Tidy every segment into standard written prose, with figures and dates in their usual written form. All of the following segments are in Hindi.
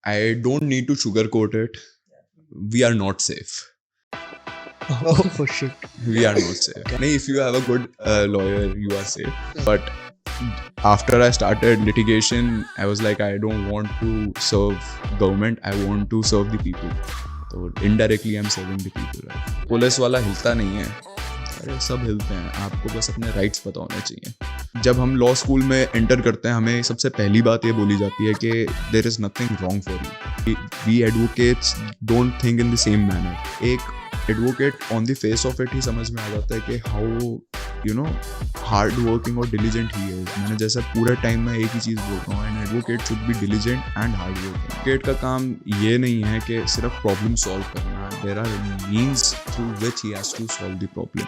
I don't need to sugarcoat it. We are not safe. Oh shit. We are not safe. If you have a good lawyer, you are safe. But after I started litigation, I was like, I don't want to serve government. I want to serve the people. So indirectly, I'm serving the people. Right? Police वाला हिलता नहीं है. अरे सब हिलते हैं. आपको बस अपने राइट्स पता होने चाहिए. जब हम लॉ स्कूल में एंटर करते हैं, हमें सबसे पहली बात ये बोली जाती है कि there is nothing wrong for you. We advocates don't think in the same manner. एक advocate on the face of it ही समझ में आ जाता है कि हाउ हार्ड वर्किंग और डिलीजेंट ही है. मैंने जैसा पूरे टाइम में एक ही चीज़ बोलता हूँ, and advocate should be diligent and hard working. Advocate का काम ये नहीं है कि सिर्फ प्रॉब्लम सॉल्व करना. There are means through which he has to solve the problem.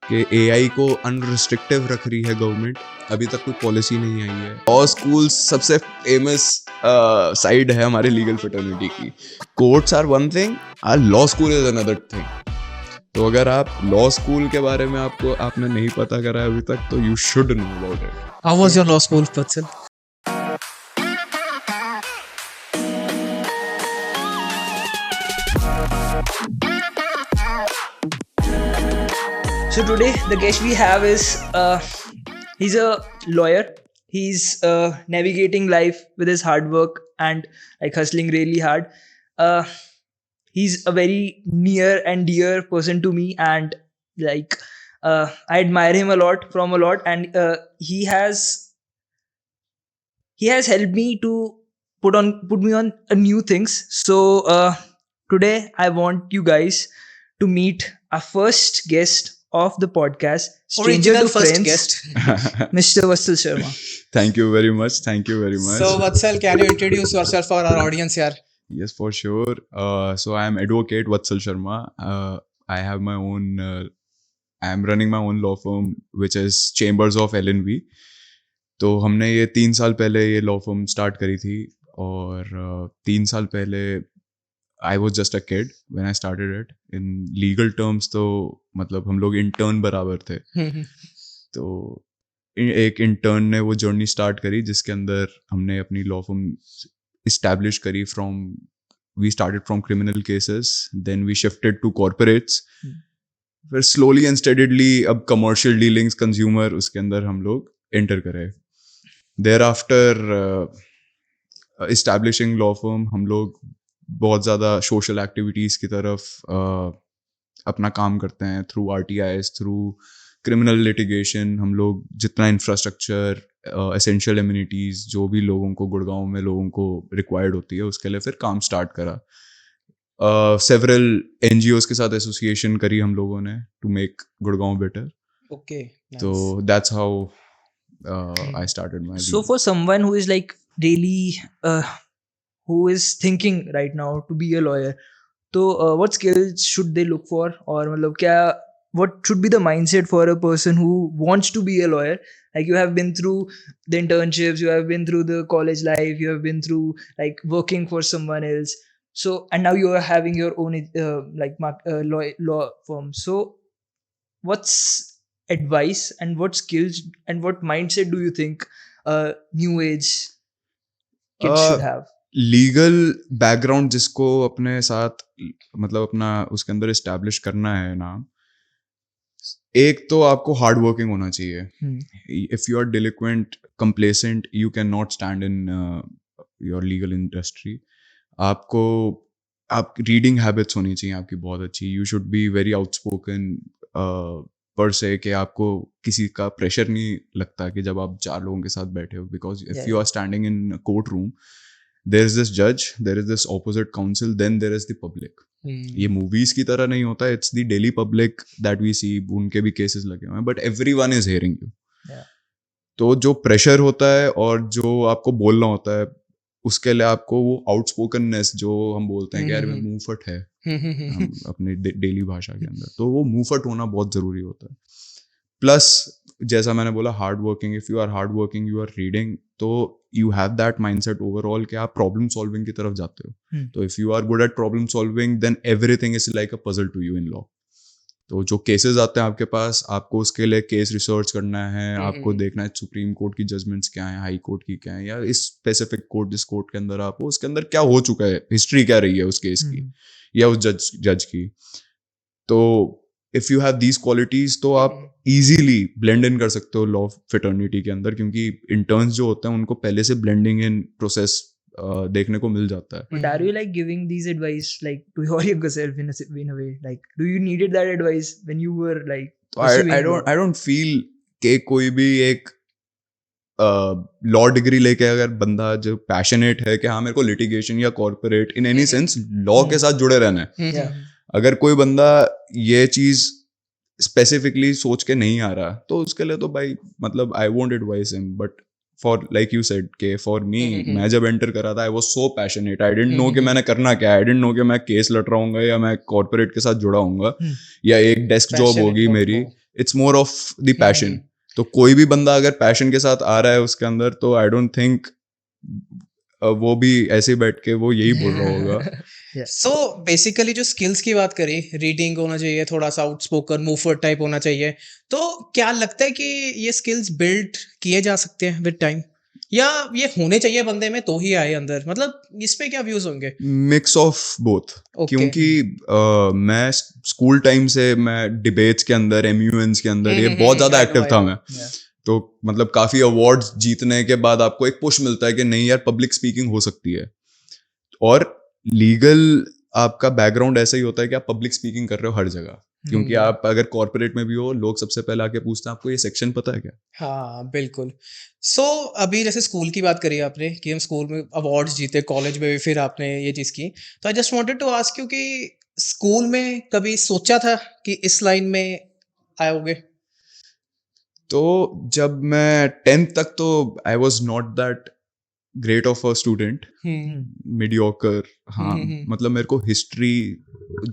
कि AI को अनरिस्ट्रिक्टिव रख रही है गवर्नमेंट, अभी तक कोई पॉलिसी नहीं आई है. लॉ स्कूल सबसे फेमस साइड है हमारे लीगल फ्रेटर्निटी की. Courts are one thing, law school is another thing. तो अगर आप लॉ स्कूल के बारे में आपने नहीं पता करा है अभी तक, तो you should know about it. How was your law school, Vatsal? So today the guest we have is he's a lawyer. He's navigating life with his hard work and like hustling really hard. He's a very near and dear person to me, and like I admire him a lot, and he has helped me to put me on new things. So today I want you guys to meet our first guest of the podcast, stranger Original to first friends, guest. Mr. Vatsal Sharma. Thank you very much. Thank you very much. So Vatsal, can you introduce yourself for our audience here? Yes, for sure. So I am advocate Vatsal Sharma. I have my own. I am running my own law firm, which is Chambers of LNV. तो हमने ये 3 साल पहले ये लॉ फर्म स्टार्ट करी थी, और 3 साल पहले I was just a kid when I started it. In legal terms तो मतलब हम लोग इंटर्न बराबर थे. तो एक इंटर्न ने वो जर्नी स्टार्ट करी जिसके अंदर हमने अपनी लॉ फर्म इस्टेब्लिश करी. We started from criminal cases, then we shifted to corporates, फिर स्लोली एंड स्टेडिली अब कमर्शियल डीलिंग्स, कंज्यूमर, उसके अंदर हम लोग एंटर करे. Thereafter establishing law firm हम लोग बहुत ज़्यादा सोशल एक्टिविटीज़ की तरफ अपना काम करते हैं. Through RTIs, through criminal litigation, हम लोग जितना इंफ्रास्ट्रक्चर, एसेंशियल एमिनिटीज़ जो भी लोगों को गुड़गांव में लोगों को रिक्वायर्ड होती है, उसके लिए फिर काम स्टार्ट करा. सेवरल NGOs के साथ एसोसिएशन करी हम लोगों ने to make Gurgaon better. Okay. Nice. तो that's how I started my So for someone who is like really who is thinking right now to be a lawyer, so what skills should they look for, or मतलब क्या, what should be the mindset for a person who wants to be a lawyer? Like you have been through the internships, you have been through the college life, you have been through like working for someone else, so and now you are having your own law firm. So what's advice and what skills and what mindset do you think new age kids should have? Legal background जिसको अपने साथ मतलब अपना उसके अंदर इस्टेब्लिश करना है ना, एक तो आपको हार्ड वर्किंग होना चाहिए. If you are delinquent, complacent, you can not stand in your legal industry. आप रीडिंग हैबिट्स होनी चाहिए आपकी बहुत अच्छी. You should be very outspoken per se, कि आपको किसी का प्रेशर नहीं लगता कि जब आप 4 लोगों के साथ बैठे हो. Because if you are standing in court room, there is this judge, there is this opposite counsel, then there is the public. ये मूवीज की तरह नहीं होता. It's the daily public that we see. उनके भी केसेस लगे हुए हैं, but everyone is hearing you. तो जो प्रेशर होता है और जो आपको बोलना होता है, उसके लिए आपको वो आउटस्पोकननेस जो हम बोलते हैं कि यार मुंहफट है हम अपने डेली भाषा के अंदर, तो वो मुंहफट होना बहुत जरूरी होता है. प्लस जैसा मैंने बोला, hard working. If you are hard working, you are reading, तो you have that mindset overall कि आप प्रॉब्लम सॉल्विंग की तरफ जाते हो. तो if you are good at problem solving, then everything is like a puzzle to you in law. तो जो केसेस आते हैं आपके पास, आपको उसके लिए केस रिसर्च करना है, आपको देखना है सुप्रीम कोर्ट की जजमेंट्स क्या हैं, हाई कोर्ट की क्या है, या इस स्पेसिफिक कोर्ट जिस कोर्ट के अंदर आप हो उसके अंदर क्या हो चुका है, हिस्ट्री क्या रही है उस केस की या उस जज की. तो if you have these qualities तो आप इजीली ब्लेंड इन कर सकते हो लॉ फ्रेटर्निटी के अंदर, क्योंकि इंटर्न्स जो होते हैं उनको पहले से ब्लेंडिंग इन प्रोसेस देखने को मिल जाता है. But are you like giving these advice like to your younger self in a way? Like, do you needed that advice when you were like? तो pursuing I law? don't feel कि कोई भी एक लॉ डिग्री लेके अगर बंदा जो पैशनेट है कि हाँ मेरे को लिटिगेशन या corporate in any sense law के साथ जुड़े रहना है, Yeah. अगर कोई बंदा ये चीज स्पेसिफिकली सोच के नहीं आ रहा तो उसके लिए तो भाई मतलब I won't advice him. But for like you said के फॉर मी, मैं जब एंटर करा था I was so passionate, I didn't know कि मैंने करना क्या है, आई डिडंट नो कि मैं केस लड़ रहा हूँ या मैं कॉर्पोरेट के साथ जुड़ा हूँगा या एक डेस्क जॉब होगी मेरी. It's more of the passion. तो कोई भी बंदा अगर पैशन के साथ आ रहा है उसके अंदर तो आई डोंट थिंक वो भी ऐसे बैठ के वो यही बोल रहा होगा. सो बेसिकली जो स्किल्स की बात करें, रीडिंग होना चाहिए, थोड़ा सा आउटस्पोकन मूफर टाइप होना चाहिए, तो क्या लगता है कि ये स्किल्स बिल्ड किए जा सकते हैं विद टाइम, या ये होने चाहिए बंदे में तो ही आए अंदर? मतलब इस पे क्या व्यूज होंगे? Mix of both. Okay. क्योंकि मैं स्कूल टाइम से मैं डिबेट्स के अंदर, MUNs के अंदर ये बहुत ज्यादा एक्टिव था मैं. तो मतलब काफी अवार्ड्स जीतने के बाद आपको एक पुश मिलता है कि नहीं यार पब्लिक स्पीकिंग हो सकती है. और लीगल आपका बैकग्राउंड ऐसा ही होता है कि आप पब्लिक स्पीकिंग कर रहे हो हर जगह, क्योंकि आप अगर कॉर्पोरेट में भी हो लोग सबसे पहले आके पूछते हैं आपको ये सेक्शन पता है क्या. हाँ बिल्कुल. सो अभी जैसे स्कूल की बात करी आपने कि हम स्कूल में अवार्ड्स जीते, कॉलेज में भी फिर आपने ये चीज़ की, तो I just wanted to ask you कि स्कूल में कभी सोचा था कि इस लाइन में आओगे? तो जब मैं 10th तक तो I was not that great of a student, mediocre. हाँ मतलब मेरे को हिस्ट्री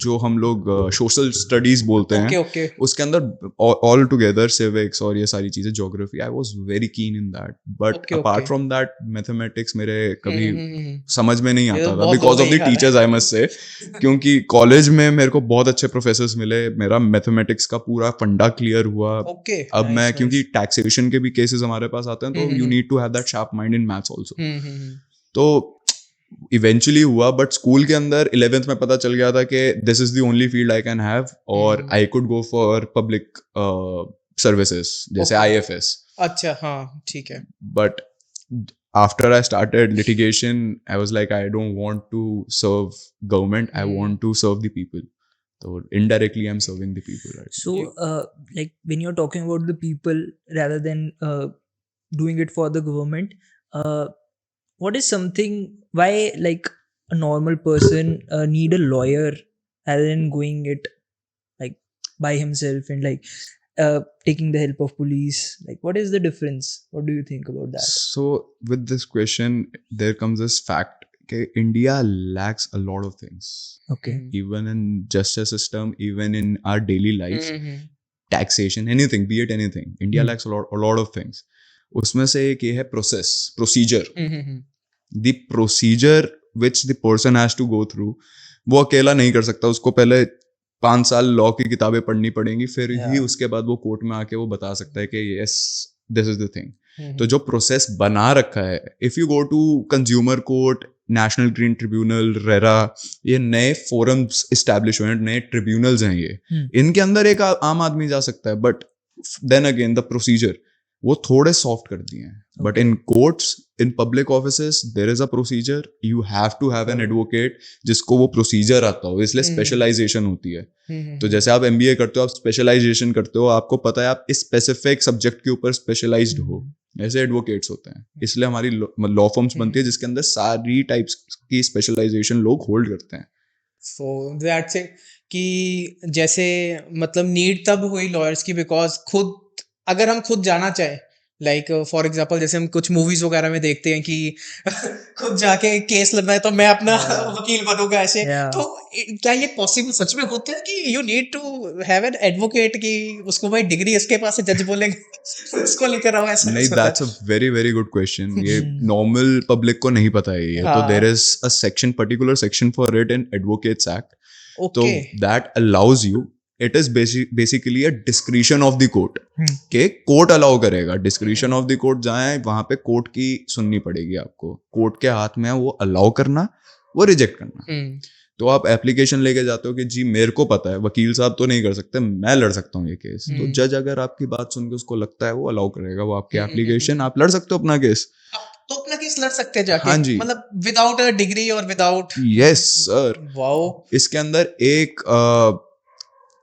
जो हम लोग सोशल स्टडीज बोलते हैं ओके. उसके अंदर ऑल टुगेदर सिविक्स और ये सारी चीजें, geography, I was very keen in that. But Okay, apart okay. From that mathematics मेरे कभी समझ में नहीं ये तो आता था बहुत बिकॉज हो ऑफ गई द यार. Teachers I must say. क्योंकि कॉलेज में मेरे को बहुत अच्छे प्रोफेसर्स मिले, मेरा मैथमेटिक्स का पूरा फंडा क्लियर हुआ. ओके. अब मैं क्योंकि टैक्सेशन के भी केसेस हमारे पास आते हैं तो you need to have that sharp mind in maths also. तो इवेंचुअली हुआ. बट स्कूल के अंदर 11th में पता चल गया था कि this is the only field I can have, और I could go for public services जैसे Okay. IFS. अच्छा, हाँ ठीक है. But after I started litigation, I was like, I don't want to serve government, I want to serve the people. So indirectly I'm serving the people, right? So, like when you're talking about the people rather than doing it for the government, what is something why like a normal person need a lawyer rather than going it like by himself and like taking the help of police? Like, what is the difference? What do you think about that? So with this question, there comes this fact that India lacks a lot of things. Okay. Even in justice system, even in our daily life, taxation, anything, be it anything. India lacks a lot of things. उसमें से एक ये है procedure. The procedure which the person has to go through, वो अकेला नहीं कर सकता. उसको पहले 5 साल लॉ की किताबें पढ़नी पड़ेंगी, फिर ही उसके बाद वो कोर्ट में आके वो बता सकता है कि yes this is the thing. तो जो प्रोसेस बना रखा है, if you go to consumer court, national green tribunal, RERA, ये नए फोरम्स इस्टेब्लिश हुए हैं, नए ट्रिब्यूनल्स हैं ये. इनके अंदर एक आम आदमी जा सकता है. But then again the procedure वो थोड़े सॉफ्ट कर दिए हैं. But in courts, in public offices, there is a procedure. You have to have an advocate जिसको वो प्रोसीजर आता हो, इसलिए स्पेशलाइजेशन होती है. तो जैसे आप MBA करते हो, आप स्पेशलाइजेशन करते हो, आपको पता है आप इस स्पेसिफिक सब्जेक्ट के ऊपर स्पेशलाइज्ड हो. ऐसे एडवोकेट्स होते हैं, इसलिए हमारी लॉ फॉर्म्स बनती है जिसके अंदर सारी टाइप्स की स्पेशलाइजेशन लोग होल्ड करते हैं. सो दैट्स इट कि जैसे मतलब नीड तब हुई लॉयर्स की बिकॉज खुद अगर हम खुद जाना चाहें, लाइक फॉर एग्जांपल जैसे हम कुछ मूवीज वगैरह में देखते हैं कि खुद जाके केस लड़ना है तो मैं अपना वकील बनूंगा ऐसे. तो क्या ये पॉसिबल सच में होता है कि you need to have an advocate कि उसको भाई डिग्री इसके पास है, जज बोलेंगे उसको लेकर आओ ऐसा? नहीं, that's a very very good question. ये नॉर्मल पब्लिक को नहीं पता है ये. तो there is a section, particular section for it in advocates act. तो that allows you it is basically a discretion of the court hmm. के कोर्ट अलाउ करेगा, डिस्क्रिशन ऑफ द कोर्ट जहाँ है वहां पे कोर्ट की सुननी पड़ेगी आपको, कोर्ट के हाथ में है वो अलाउ करना, वो रिजेक्ट करना। तो आप एप्लीकेशन लेके जाते हो कि जी मेरे को पता है वकील साहब तो नहीं कर सकते, मैं लड़ सकता हूँ ये केस, तो जज अगर आपकी बात सुन के उसको लगता है वो अलाउ करेगा, वो आपकी एप्लीकेशन, आप लड़ सकते हो अपना केस। तो अपना केस लड़ सकते हैं जाके, हाँ जी। मतलब विदाउट अ डिग्री और विदाउट। Yes sir. वाओ। इसके अंदर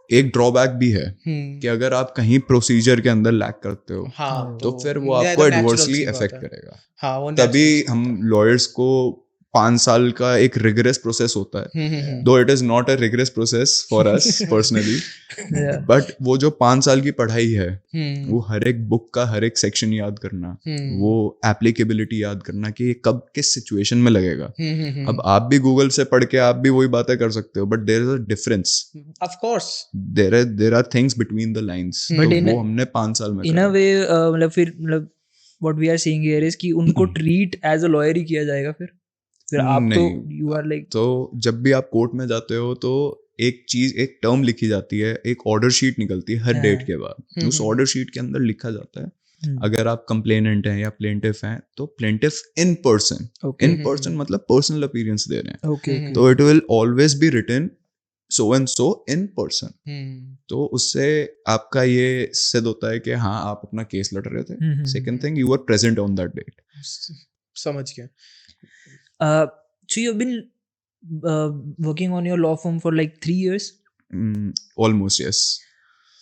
एक ड्रॉबैक भी है कि अगर आप कहीं प्रोसीजर के अंदर लैक करते हो हाँ तो फिर वो ये आपको तो natural एडवर्सली सी बात इफेक्ट है। करेगा। हाँ वो तभी natural सी हम बात है। लॉयर्स को 5 साल का एक रिगरस प्रोसेस होता है, दो it is not a rigorous process for us personally, Yeah. But वो जो 5 साल की पढ़ाई है हम्म, वो हर एक बुक का हर एक सेक्शन याद करना, वो एप्लीकेबिलिटी याद करना कि ये कब किस सिचुएशन में लगेगा। अब आप भी गूगल से पढ़ के आप भी वही बातें कर सकते हो, but there is a difference, of course. There are things between the lines. But तो in वो हमने 5 साल में इन अ करा। वे मतलब फिर मतलब what we are saying here is कि उनको ट्रीट एज अ लॉयर ही किया जाएगा फिर आप तो नहीं। यू आर लाइक तो जब भी आप कोर्ट में जाते हो तो एक चीज, एक टर्म लिखी जाती है, एक ऑर्डर शीट निकलती है हर हाँ। डेट के बाद। उस ऑर्डर शीट के अंदर लिखा जाता है अगर आप कंप्लेनेंट हैं या प्लेंटिफ हैं तो plaintiff in person, Okay. In person मतलब पर्सनल अपीयरेंस दे रहे हैं, ओके तो it will always be written so and so in person. Hmm, तो उससे आपका ये सिद्ध होता है कि हाँ आप अपना केस लड़ रहे थे। Second thing, you are present on that date. समझ गया। so you've been working on your law firm for like 3 years. Almost, yes.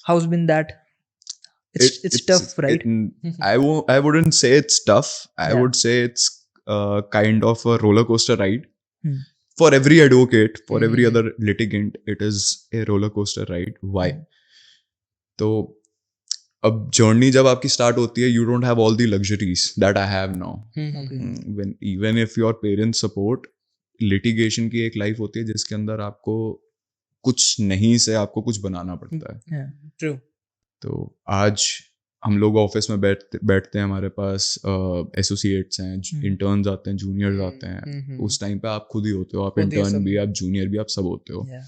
How's been that? It's tough, right? I wouldn't say it's tough. I Yeah. would say it's kind of a roller coaster ride. Hmm. For every advocate, for every other litigant, it is a roller coaster ride. Why? तो अब जर्नी जब आपकी स्टार्ट होती है, you don't have all the luxuries that I have now. When even if your parents support, litigation की एक लाइफ होती है जिसके अंदर आपको कुछ नहीं से आपको कुछ बनाना पड़ता है। Yeah. ट्रू। तो आज हम लोग ऑफिस में बैठते हैं, हमारे पास एसोसिएट्स हैं, इंटर्न्स आते हैं, जूनियर्स आते हैं, उस टाइम पे आप खुद ही होते हो, आप खुद ही इंटर्न सब। भी, आप जूनियर भी, आप सब होते हो। Yeah.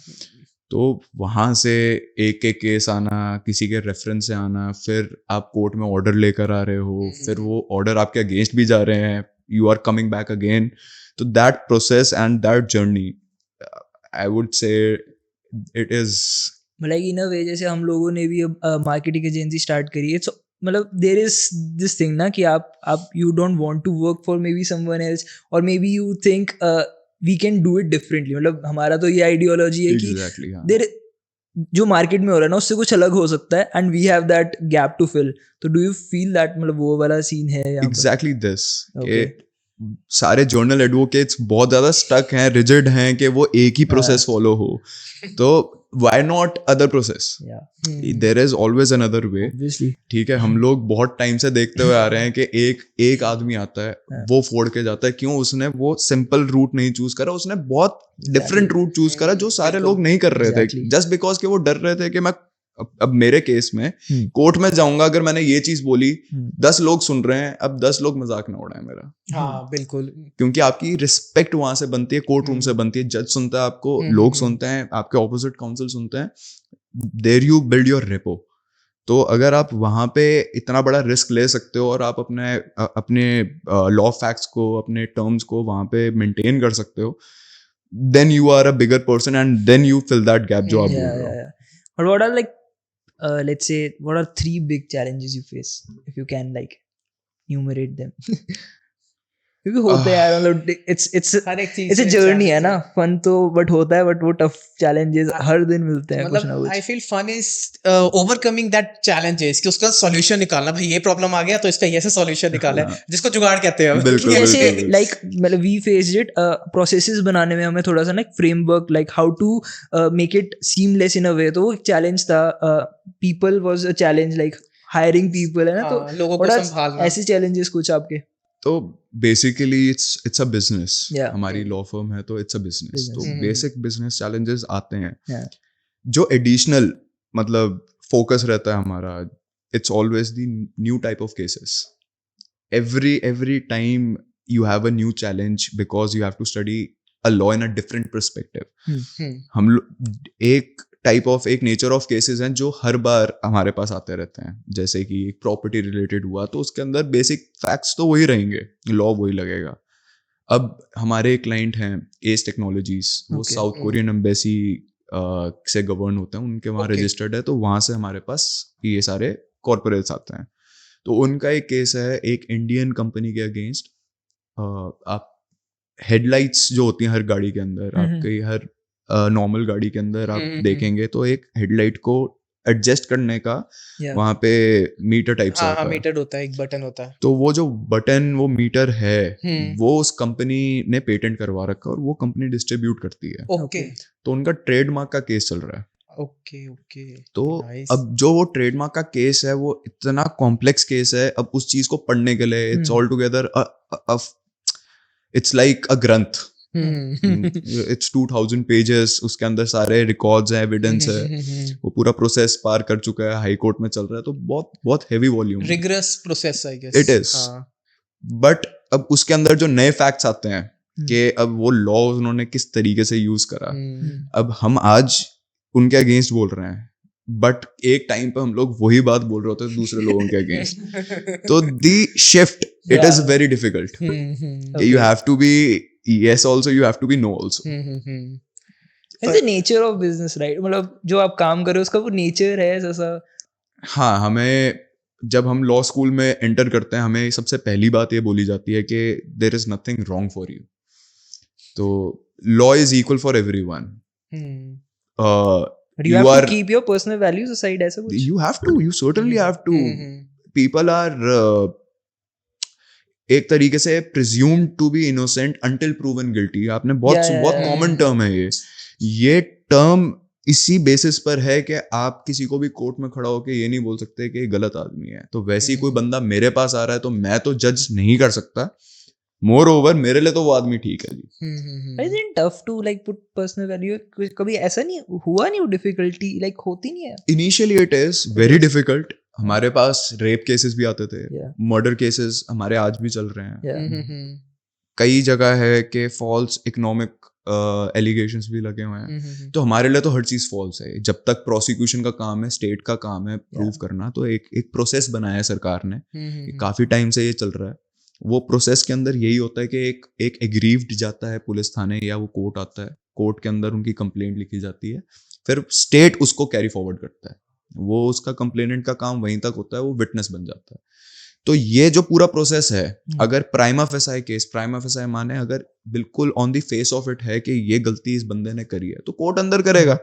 तो वहाँ से एक एक केस आना, किसी के रेफरेंस से आना, फिर आप कोर्ट में ऑर्डर लेकर आ रहे हो, फिर वो ऑर्डर आपके अगेंस्ट भी जा रहे हैं, you are coming back again. तो that process and that journey, I would say it is मतलब इन अ वे जैसे हम लोगों ने भी अब मार्केटिंग एजेंसी स्टार्ट करी है, so मतलब देयर इज दिस थिंग ना कि आप you don't want to work for maybe someone else और maybe you think we can do it differently. मतलब हमारा तो ये आइडियोलॉजी है कि एग्जैक्टली, हाँ, देर जो मार्केट में हो रहा है ना उससे कुछ अलग हो सकता है and we have that gap to fill. तो डू यू फील दैट मतलब वो वाला सीन है यहाँ पर? Exactly this Okay. सारे जर्नल एडवोकेट्स बहुत ज्यादा स्टक हैं, रिजिड हैं कि वो एक ही प्रोसेस फॉलो हो। तो why not other process? Yeah, there is always another way. obviously. ठीक है, हम लोग बहुत टाइम से देखते हुए आ रहे हैं कि एक आदमी आता है, वो फोड़ के जाता है। क्यों? उसने वो सिंपल रूट नहीं चूज करा, उसने बहुत डिफरेंट रूट चूज करा जो सारे लोग नहीं कर रहे थे, Exactly. जस्ट बिकॉज कि वो डर रहे थे कि मैं अब मेरे केस में कोर्ट में जाऊंगा, अगर मैंने ये चीज बोली 10 लोग सुन रहे हैं, अब 10 लोग मजाक ना उड़ाएं मेरा। हाँ बिल्कुल। क्योंकि आपकी रिस्पेक्ट वहां से बनती है, कोर्ट रूम से बनती है, जज सुनता है आपको, लोग सुनते हैं, आपके ऑपोजिट काउंसिल सुनते हैं, there you build your rapport. तो अगर आप वहां पे इतना बड़ा रिस्क ले सकते हो और आप अपने लॉ फैक्ट्स को, अपने टर्म्स को वहां पे मेंटेन कर सकते हो, then you are a bigger person and then you fill that gap जो आप बोल रहे हो। Yeah. But what are like, let's say, what are 3 big challenges you face if you can like enumerate them? क्योंकि होता है यार, मतलब it's हर एक चीज it's a journey है ना, फन तो बट होता है, बट वो टफ चैलेंजेस हर दिन मिलते हैं कुछ ना मतलब आई कुछ। Feel fun is overcoming that challenges कि उसका सॉल्यूशन निकालना। भाई ये प्रॉब्लम आ गया तो इसका ये से सॉल्यूशन निकाला है, जिसको जुगाड़ कहते हैं हम। बिल्कुल, जैसे बिल्कुल। लाइक मतलब वी फेस्ड इट, प्रोसेसेस बनाने में हमें थोड़ा सा ना framework like how to make it seamless in a way, तो वो एक चैलेंज था। People was a challenge, like hiring people है ना, तो हाँ, लोगों को what are संभालना। ऐसे चैलेंजेस कुछ आपके? तो basically it's a business. Yeah. हमारी लॉ फर्म है तो इट्स अ बिजनेस। Business. तो बेसिक बिजनेस चैलेंजेस आते हैं। Yeah. जो एडिशनल मतलब फोकस रहता है हमारा, it's always the new type of cases. every time you have a new challenge because you have to study a law in a different perspective. हम एक टाइप ऑफ एक नेचर ऑफ केसेस हैं जो हर बार हमारे पास आते रहते हैं. जैसे कि एक प्रॉपर्टी रिलेटेड हुआ तो उसके अंदर बेसिक फैक्ट्स तो वही रहेंगे, लॉ वही लगेगा. अब हमारे क्लाइंट हैं एस टेक्नोलॉजीज, वो Okay. साउथ कोरियन एम्बेसी से गवर्न होते हैं, उनके वहाँ Okay. रजिस्टर्ड है, तो वहाँ से हमारे पास ये सारे कॉर्पोरेट्स आते हैं. तो उनका एक केस है एक इंडियन कंपनी के अगेंस्ट. आप हेडलाइट्स जो होती हैं हर गाड़ी के अंदर, आपके हर नॉर्मल गाड़ी के अंदर आप देखेंगे तो एक हेडलाइट को एडजस्ट करने का Yeah. वहाँ पे मीटर टाइप से हाँ होता हाँ है. मीटर होता है, एक बटन होता है. तो वो जो बटन, वो मीटर है, हम्म. वो उस कंपनी ने पेटेंट करवा रखा है और वो कंपनी डिस्ट्रीब्यूट करती है. ओके तो उनका ट्रेडमार्क का केस चल रहा है. Okay okay. तो Nice. अब जो वो ट्रेडमार्क का केस है वो इतना कॉम्प्लेक्स केस है. अब उस चीज को पढ़ने के लिए it's all together it's like अ ग्रंथ. इट्स 2000 पेजेस, उसके अंदर सारे रिकॉर्ड्स हैं, एविडेंस है, वो पूरा प्रोसेस पार कर चुका है, हाई कोर्ट में चल रहा है, तो बहुत बहुत हेवी वॉल्यूम है. Rigorous process I guess. It is. But अब उसके अंदर जो नए फैक्ट्स आते हैं कि अब वो लॉ उन्होंने किस तरीके से यूज करा, अब हम आज उनके अगेंस्ट बोल रहे हैं, बट एक टाइम पे हम लोग वही बात बोल रहे होते हैं दूसरे लोगों के अगेंस्ट. तो the shift it is very difficult. You have to be yes also, you have to be no also. It's the nature of business, right? मतलब जो आप काम कर रहे हो उसका वो नेचर है जैसा. हाँ, हमें जब हम लॉ स्कूल में एंटर करते हैं हमें सबसे पहली बात ये बोली जाती है कि there is nothing wrong for you. तो law is equal for everyone. But you have to keep your personal values aside ऐसा कुछ. you certainly have to. People are एक तरीके से presumed to be innocent until proven guilty. आपने बहुत कॉमन टर्म है ये टर्म इसी बेसिस पर है कि आप किसी को भी कोर्ट में खड़ा होकर ये नहीं बोल सकते कि ये गलत आदमी है. तो वैसे ही कोई बंदा मेरे पास आ रहा है तो मैं तो जज नहीं कर सकता. मोर ओवर मेरे लिए तो वो आदमी ठीक है जी. Is it tough to like put personal value? कभी ऐसा नहीं हुआ, नहीं difficulty like होती नहीं है. Initially it is very difficult. हमारे पास रेप केसेस भी आते थे, Yeah. मर्डर केसेस हमारे आज भी चल रहे हैं. Yeah. कई जगह है कि फॉल्स इकोनॉमिक एलिगेशंस भी लगे हुए हैं. तो हमारे लिए तो हर चीज फॉल्स है. जब तक प्रोसिक्यूशन का काम है, स्टेट का काम है प्रूव करना, तो एक प्रोसेस बनाया है सरकार ने. काफी टाइम से ये चल रहा है. वो प्रोसेस के अंदर यही होता है कि एक एग्रीव्ड जाता है पुलिस थाने या वो कोर्ट आता है, कोर्ट के अंदर उनकी कंप्लेंट लिखी जाती है, फिर स्टेट उसको कैरी फॉरवर्ड करता है. वो उसका कंप्लेनेंट का काम वहीं तक होता है, वो विटनेस बन जाता है. तो ये जो पूरा प्रोसेस है, अगर prima facie case, prima facie माने अगर बिल्कुल on the face of it है कि ये गलती इस बंदे ने करी है, तो कोर्ट अंदर करेगा.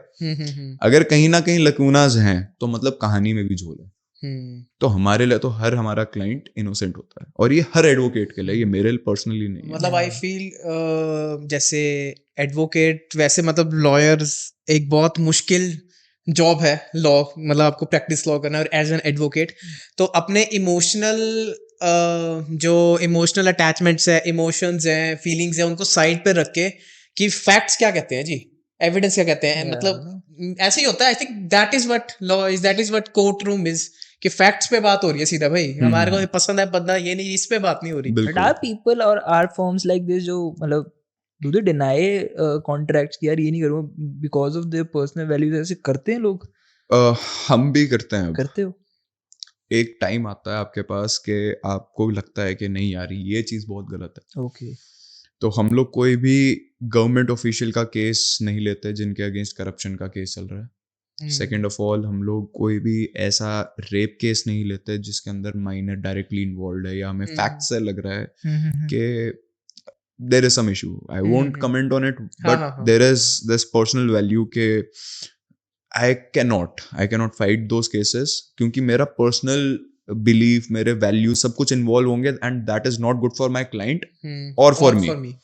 अगर कहीं ना कहीं लकूनाज हैं तो मतलब कहानी में भी झोल है. तो हमारे लिए तो हमारा क्लाइंट इनोसेंट होता है, और ये हर एडवोकेट के लिए, ये मेरे लिए पर्सनली नहीं है. मतलब आई फील जैसे एडवोकेट, वैसे मतलब लॉयर्स एक बहुत मुश्किल जॉब है लॉ, मतलब आपको प्रैक्टिस लॉ करना. और एज एन एडवोकेट तो अपने इमोशनल जो इमोशनल अटैचमेंट्स है, इमोशंस हैं, फीलिंग्स हैं, उनको साइड पे रख के कि फैक्ट्स क्या कहते हैं जी, एविडेंस क्या कहते हैं, मतलब ऐसे ही होता है. I think that is what law is, that is what court room is, कि फैक्ट्स पे बात हो रही है सीधा. भाई हमारे को पसंद है बंदा, ये नहीं, इस पे बात नहीं हो रही. But are people or are firms like this जो मतलब do they deny contracts कि यार ये नहीं करूँगा because of their personal values? ऐसे करते हैं लोग? हम भी करते हैं. करते हो? एक टाइम आता है आपके पास कि आपको लगता है कि नहीं यार ये चीज़ बहुत गलत है. Okay. तो हम लोग कोई भी गवर्नमेंट ऑफिशियल का केस नहीं लेते जिनके अगेंस्ट करप्शन का केस चल रहा है. सेकेंड ऑफ ऑल, हम लोग कोई भी ऐसा रेप केस नहीं लेते जिसके अंदर माइनर डायरेक्टली इन्वॉल्व है या हमें फैक्ट से लग रहा है कि there is some issue. I won't comment on it, but there is this personal value के I can not fight those cases, क्योंकि मेरा पर्सनल बिलीफ, मेरे वैल्यू सब कुछ इन्वॉल्व होंगे, and that is not good for my client और for me.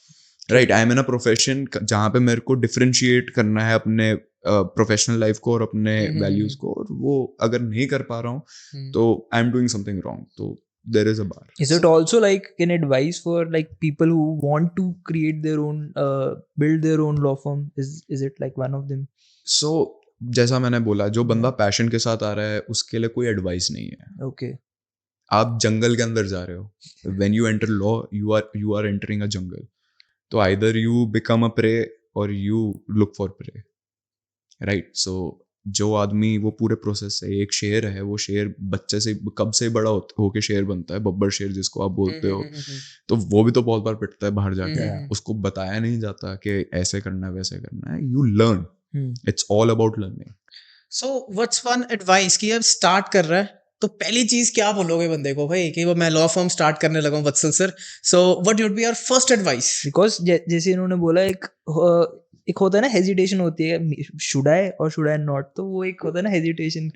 Right, I am in a profession जहाँ पे मेरे को डिफरेंशिएट करना है अपने प्रोफेशनल लाइफ को और अपने वैल्यूज को, और वो अगर नहीं कर पा रहा हूँ तो I am doing something wrong. तो there is a bar. Is it also like an advice for like people who want to create their own build their own law firm? Is it like one of them? So जैसा मैंने बोला, जो बंदा पैशन के साथ आ रहा है उसके लिए कोई एडवाइस नहीं है. Okay. आप जंगल के अंदर जा रहे हो. When you enter law, you are entering a jungle. तो either you become a prey or you look for prey. Right? So जो आदमी वो पूरे प्रोसेस से, एक शेर है, वो शेर बच्चे से कब से बड़ा होके शेर बनता है, बब्बर शेर जिसको आप बोलते हो, तो वो भी तो बहुत बार पिटता है बाहर जाके, उसको बताया नहीं जाता कि ऐसे करना है वैसे करना है, you learn, it's all about learning. So what's one advice कि अब स्टार्ट कर रहा है तो पहली चीज क्या बोलोगे बंदे को भाई कि वो मैं लॉ फर्म स्टार्ट करने लगा हूँ Vatsal sir, so what would be your first advice? Because जैसे इन्होंने बोला एक होता है ना हेजिटेशन होती है, शुड आई और शुड आई नॉट, तो वो एक होता है ना हेजिटेशन,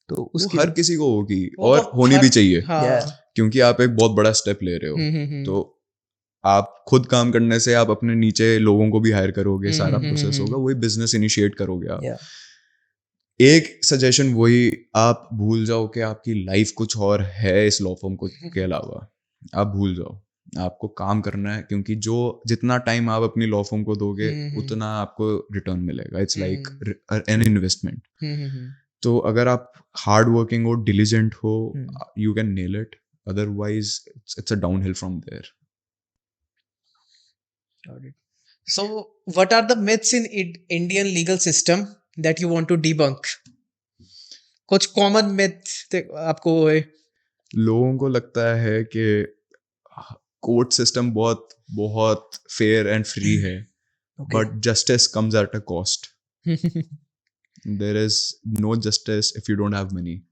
तो वो उसके हर किसी को होगी वो और तो होनी हर- भी चाहिए, हाँ। क्योंकि आप एक बहुत बड़ा स्टेप ले रहे हो, तो आप खुद काम करने से आप अपने नीचे लोगों को भी हायर करोगे, सारा प्रोसेस होगा, वही बिजनेस इनिशिएट करोगे आप। Yeah. एक सजेशन वही, आप भूल जाओ कि आपकी लाइफ कुछ और है इस लॉ फर्म को के अलावा, आप भूल जाओ, आपको काम करना है, क्योंकि जो जितना टाइम आप अपनी लॉ फर्म को दोगे उतना आपको रिटर्न मिलेगा, इट्स लाइक एन इन्वेस्टमेंट। तो अगर आप हार्ड वर्किंग हो, डिलीजेंट हो, you can nail it, otherwise it's a downhill from there. So, what are the myths in Indian legal system that you want to debunk? कुछ कॉमन myths आपको लोगों को लगता है कि कोर्ट सिस्टम बहुत बहुत फेयर एंड फ्री है, but justice comes at a cost. There is no justice if you don't have money.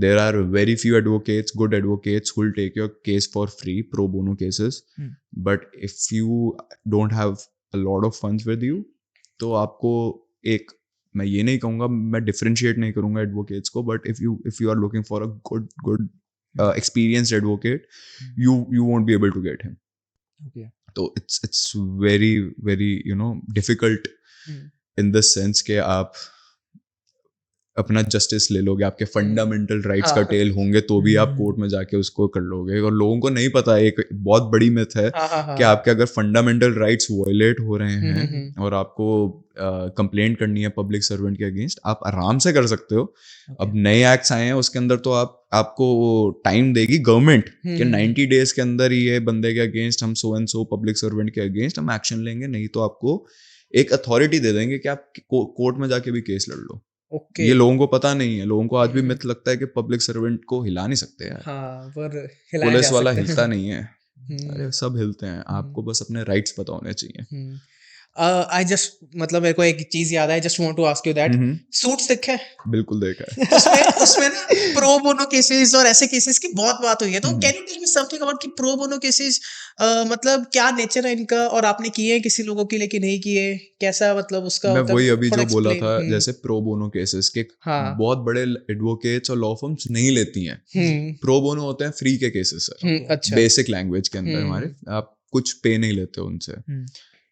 There are very few advocates, good advocates, who will take your case for free, pro bono cases. But if you don't have a lot of funds with you, तो आपको एक, मैं ये नहीं कहूँगा, मैं differentiate नहीं करूँगा advocates को, but if you are looking for a good experienced advocate, you won't be able to get him. Okay. तो it's very very difficult in the sense के आप अपना जस्टिस ले लोगे, आपके फंडामेंटल राइट्स का टेल होंगे तो भी आप कोर्ट में जाके उसको कर लोगे। और लोगों को नहीं पता, एक बहुत बड़ी मिथ है कि आपके अगर फंडामेंटल राइट्स वायलेट हो रहे हैं और आपको कंप्लेंट करनी है पब्लिक सर्वेंट के अगेंस्ट, आप आराम से कर सकते हो। अब नए एक्ट्स आए हैं, उसके अंदर तो आपको टाइम देगी गवर्नमेंट कि 90 डेज के अंदर ये बंदे के अगेंस्ट हम सो एंड सो पब्लिक सर्वेंट के अगेंस्ट हम एक्शन लेंगे, नहीं तो आपको एक अथॉरिटी दे देंगे कि आप कोर्ट में जाके भी केस लड़ लो। Okay. ये लोगों को पता नहीं है, लोगों को आज भी मिथ लगता है कि पब्लिक सर्वेंट को हिला नहीं सकते यार। हाँ, पर हिलाया पुलिस जा वाला सकता है। हिलता नहीं है, अरे सब हिलते हैं, आपको बस अपने राइट्स पता होने चाहिए। आई जस्ट मतलब मेरे को एक चीज याद है, just want to ask you that, Suits देखा है? बिल्कुल देखा है। उसमें ना प्रो बोनो केसेस और ऐसे केसेस की बहुत बात हुई है, तो can you tell me something about कि प्रो बोनो केसेस मतलब क्या नेचर है इनका, और आपने किए हैं किसी लोगों के लिए कि नहीं किए, कैसा मतलब उसका मैं होता है, वही अभी थोड़ा जो बोला explain। था, जैसे प्रो बोनो केसेस के हाँ। बहुत बड़े एडवोकेट्स और लॉ फर्म्स नहीं लेती हैं। प्रो बोनो होते हैं फ्री के केसेस सर, अच्छा। बेसिक लैंग्वेज के अंदर हमारे, आप कुछ पे नहीं लेते उनसे।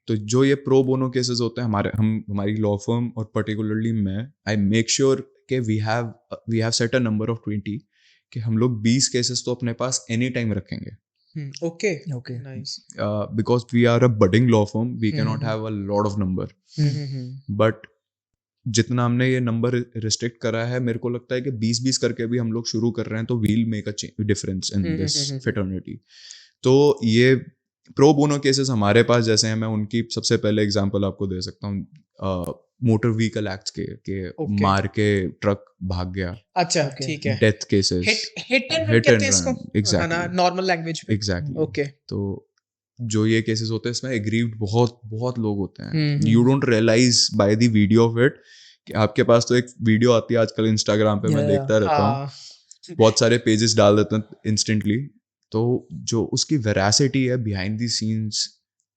तो जो ये प्रो बोनो केसेस होते हैं हमारी लॉ फर्म और पर्टिकुलरली मैं, आई मेक श्योर कि we have set a number of 20 कि हम लोग 20 केसेस तो अपने पास एनी टाइम रखेंगे। Okay nice, because we are a budding law firm, we can not have a lot of number, but जितना हमने ये नंबर रिस्ट्रिक्ट करा है, मेरे को लगता है कि 20-20 करके भी हम लोग शुरू कर रहे हैं, तो we'll make a difference in this fraternity. तो ये प्रो बोनो केसेस हमारे पास जैसे हैं, मैं उनकी सबसे पहले एग्जांपल आपको दे सकता हूँ, मोटर व्हीकल एक्ट के मार के ट्रक भाग गया, अच्छा ठीक है, death cases, hit and run, exactly normal language में, एग्जैक्टली। ओके। तो जो ये केसेस होते हैं, इसमें एग्रीव्ड बहुत बहुत लोग होते हैं, you don't realise by the video of it कि आपके पास तो एक वीडियो आती है आजकल इंस्टाग्राम पे, मैं देखता रहता हूँ, बहुत सारे पेजेस डाल देते हैं इंस्टेंटली, तो जो उसकी वेरासिटी है बिहाइंड द सीन्स,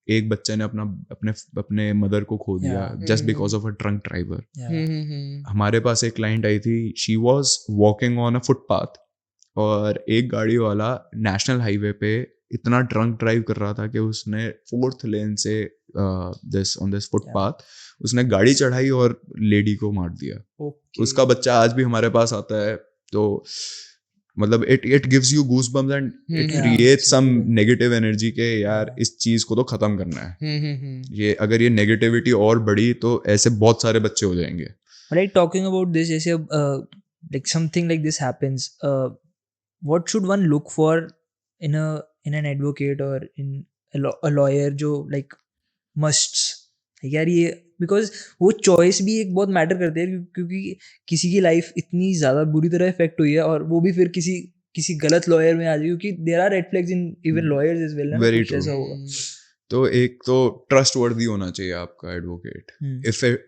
एक बच्चे ने अपने मदर को खो दिया just because of a drunk driver. हमारे पास एक क्लाइंट आई थी, she was walking on a footpath और एक गाड़ी वाला नेशनल हाईवे पे इतना ड्रंक ड्राइव कर रहा था कि उसने 4th लेन से ऑन दिस फुटपाथ उसने गाड़ी चढ़ाई और लेडी को मार दिया। उसका बच्चा आज भी हमारे पास आता है, तो मतलब it gives you goosebumps and it creates some negative energy के यार इस चीज को तो खत्म करना है। ये अगर ये नेगेटिविटी और बढ़ी तो ऐसे बहुत सारे बच्चे हो जाएंगे। Like talking about this, जैसे like something like this happens, what should one look for in an advocate or in a lawyer, जो like musts यार ये बिकॉज वो चॉइस भी एक बहुत मैटर करती है क्योंकि किसी की लाइफ इतनी ज़्यादा बुरी तरह इफेक्ट हुई है और वो भी फिर किसी गलत लॉयर में आ जाए क्योंकि there are red flags in even lawyers as well ना Very कुछ true. ऐसा होगा तो एक तो ट्रस्ट वर्दी होना चाहिए आपका advocate.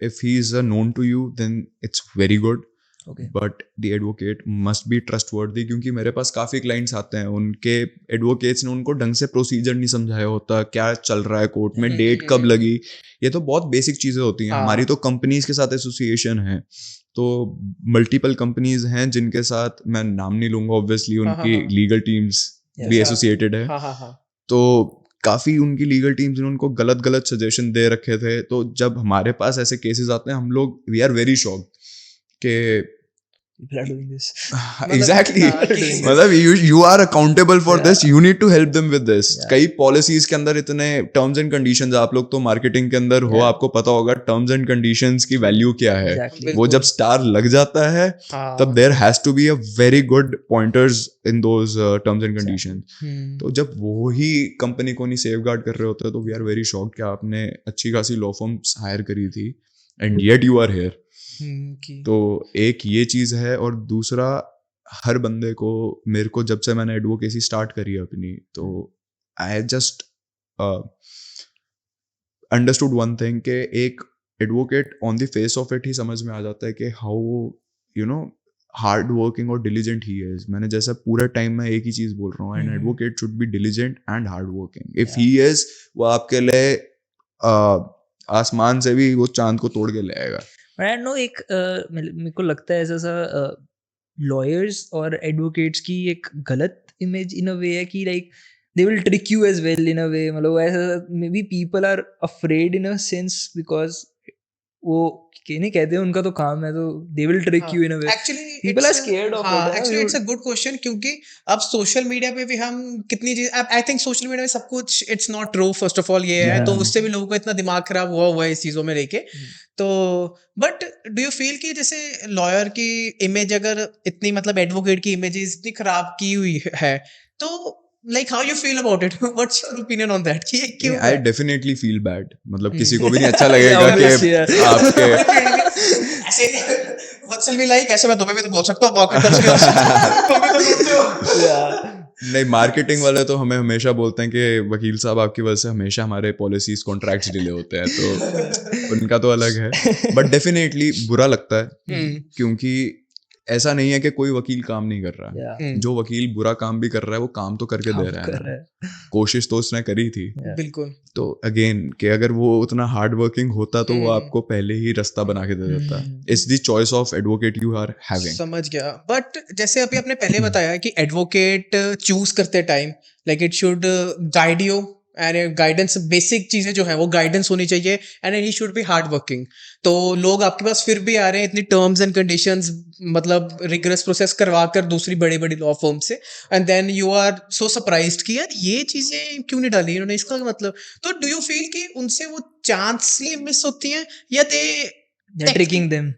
If he is known to you, then it's very good. Okay but the advocate must be trustworthy, क्योंकि मेरे पास काफ़ी क्लाइंट्स आते हैं, उनके एडवोकेट्स ने उनको ढंग से प्रोसीजर नहीं समझाया होता, क्या चल रहा है कोर्ट में, डेट कब लगी, ये तो बहुत बेसिक चीज़ें होती हैं. हाँ. हमारी तो कंपनीज के साथ एसोसिएशन है, तो मल्टीपल कंपनीज हैं जिनके साथ मैं नाम नहीं लूंगा ऑब्वियसली, उनकी हाँ. लीगल टीम्स भी Yeah. एसोसिएटेड है. हाँ. तो काफ़ी उनकी लीगल टीम्स ने उनको गलत गलत सजेशन दे रखे थे. तो जब हमारे पास ऐसे केसेस आते हैं, हम लोग वी आर वेरी शॉक्ड कि people are doing this exactly हाँ, कि- मतलब you are accountable for this, you need to help them with this. Yeah. कई पॉलिसीज के अंदर इतने टर्म्स एंड कंडीशंस, आप लोग तो मार्केटिंग के अंदर हो, Yeah. आपको पता होगा टर्म्स एंड कंडीशंस की वैल्यू क्या है. exactly वो जब स्टार लग जाता है हाँ. तब there has to be a very good pointers in those terms and conditions. Hmm. तो जब वो ही कंपनी को नहीं सेफगार्ड कर रहे होते तो वी आर वेरी शॉक्ड कि आपने अच्छी खासी लॉ फर्म्स हायर करी थी and yet you are here. तो एक ये चीज़ है, और दूसरा हर बंदे को, मेरे को जब से मैंने एडवोकेसी स्टार्ट करी है अपनी, तो I just understood one thing कि एक advocate on the face of it ही समझ में आ जाता है कि how you know hard working और डिलीजेंट ही इज. मैंने जैसा पूरे टाइम में एक ही चीज़ बोल रहा हूँ, and advocate should be diligent and hard working. If he is, वो आपके लिए आसमान से भी वो चांद को तोड़ के ले आएगा. आई नो एक मेरे को लगता है ऐसा सा लॉयर्स और एडवोकेट्स की एक गलत इमेज इन अ वे है कि like they will trick you as well in a way. मतलब ऐसा maybe people are afraid in a sense because वो नहीं कहते हैं उनका तो काम है, तो they will trick you in a way. Actually, People it's are scared of it, हाँ, है ना? actually it's a good question, क्योंकि अब सोशल मीडिया पे भी हम कितनी चीज, आई थिंक सोशल मीडिया में सब कुछ it's not true first of all, ये है, Yeah. तो उससे भी लोगों का इतना दिमाग खराब हुआ है इस चीजों में लेके. तो बट डू यू फील कि जैसे लॉयर की इमेज अगर इतनी, मतलब एडवोकेट की इमेज इतनी खराब की हुई है, तो like how you feel about it, what's your opinion on that, कि ये क्यों आई है? Definitely feel bad. मतलब किसी को भी नहीं अच्छा लगेगा obviously, कि yeah. आपके ऐसे व्हाट्स विल बी लाइक, ऐसे मैं तुम्हें भी तो बोल सकता हूँ, मौके पर तुम भी तो बोलते हो. नहीं, मार्केटिंग वाले तो हमें हमेशा बोलते हैं कि वकील साहब आपकी वजह से हमेशा हमारे पॉलिसीज कॉन्ट्रैक्ट्स डिले होते हैं, तो उनका तो अलग है. बट डेफिनेटली बुरा लगता है, क्योंकि ऐसा नहीं है कि कोई वकील काम नहीं कर रहा. Yeah. जो वकील बुरा काम भी कर रहा है वो काम तो करके दे रहा है कर ना. रहा है. कोशिश तो उसने करी थी. बिल्कुल. तो अगेन कि अगर वो उतना हार्ड वर्किंग होता तो वो आपको पहले ही रास्ता बना के दे देता. It's the choice of advocate you are having. समझ गया. बट जैसे अभी आपने पहले बताया कि एडवोकेट चूज करते time like it should guide you, and guidance, basic चीजें जो है वो गाइडेंस होनी चाहिए, and he should be hard working. तो लोग आपके पास फिर भी आ रहे हैं इतनी टर्म्स एंड कंडीशंस, मतलब रिगरस प्रोसेस करवा कर दूसरी बड़ी बड़ी लॉ फर्म से, and then you are so surprised कि यार ये चीजें क्यों नहीं डाली इन्होंने, इसका मतलब. तो डू यू फील कि उनसे वो चांस मिस होती हैं, या दे They're tricking them.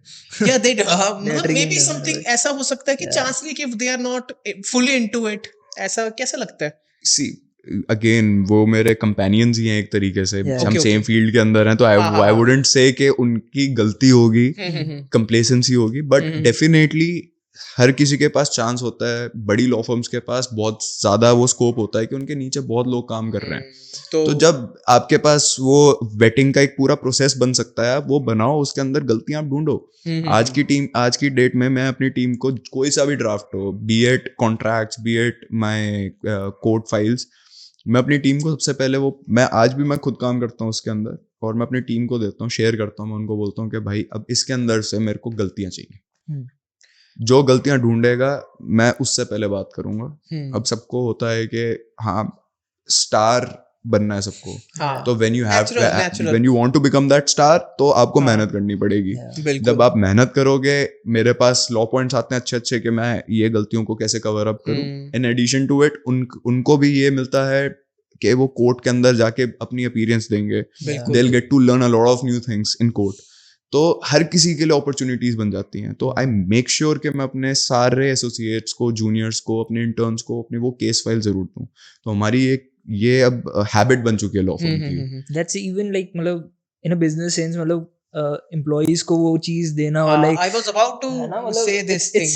या दे मतलब may tricking be them, something right. ऐसा हो सकता है कि चांस नहीं, कि they are not fully into it, ऐसा कैसा लगता है? सी अगेन वो मेरे कंपेनियंस ही हैं एक तरीके से. Yeah. हम Okay, सेम okay. फील्ड के अंदर हैं, तो आई वुडंट से कि उनकी गलती होगी, कंप्लेसेंसी होगी, बट डेफिनेटली हर किसी के पास चांस होता है. बड़ी लॉ फर्म्स के पास बहुत ज्यादा वो स्कोप होता है कि उनके नीचे बहुत लोग काम कर रहे हैं. तो जब आपके पास वो वेटिंग का एक पूरा प्रोसेस बन सकता है, आप वो बनाओ, उसके अंदर गलतियां आप ढूंढो. आज की डेट में मैं अपनी टीम को कोई सा भी ड्राफ्ट हो, be it contracts, be it my court files, मैं अपनी टीम को सबसे पहले मैं आज भी मैं खुद काम करता हूँ उसके अंदर, और मैं अपनी टीम को देता हूँ, शेयर करता हूँ. मैं उनको बोलता हूँ कि भाई अब इसके अंदर से मेरे को गलतियां चाहिए. जो गलतियां ढूंढेगा मैं उससे पहले बात करूंगा. अब सबको होता है कि हाँ स्टार बनना है सबको, हाँ. तो when Natural. You want to become that star, तो आपको मेहनत करनी पड़ेगी. बिल्कुल. जब आप मेहनत करोगे, मेरे पास लॉ पॉइंट्स आते हैं अच्छे अच्छे कि मैं ये गलतियों को कैसे कवर अप करूं. इन एडिशन टू इट उनको भी ये मिलता है कि वो कोर्ट के अंदर जाके अपनी अपीयरेंस देंगे. बिल्कुल. They will get to learn a lot of new things in court. तो हर किसी के लिए अपॉर्चुनिटीज बन जाती हैं. तो आई मेक श्योर कि मैं अपने सारे एसोसिएट्स को, जूनियर्स को, अपने इंटर्न्स को अपनी वो केस फाइल जरूर दूं. तो हमारी एक ये अब हैबिट बन चुकी है लॉ फर्म की. That's even like मतलब in a business sense मतलब employees को वो चीज देना और like I was about to है ना मतलब say this it's thing.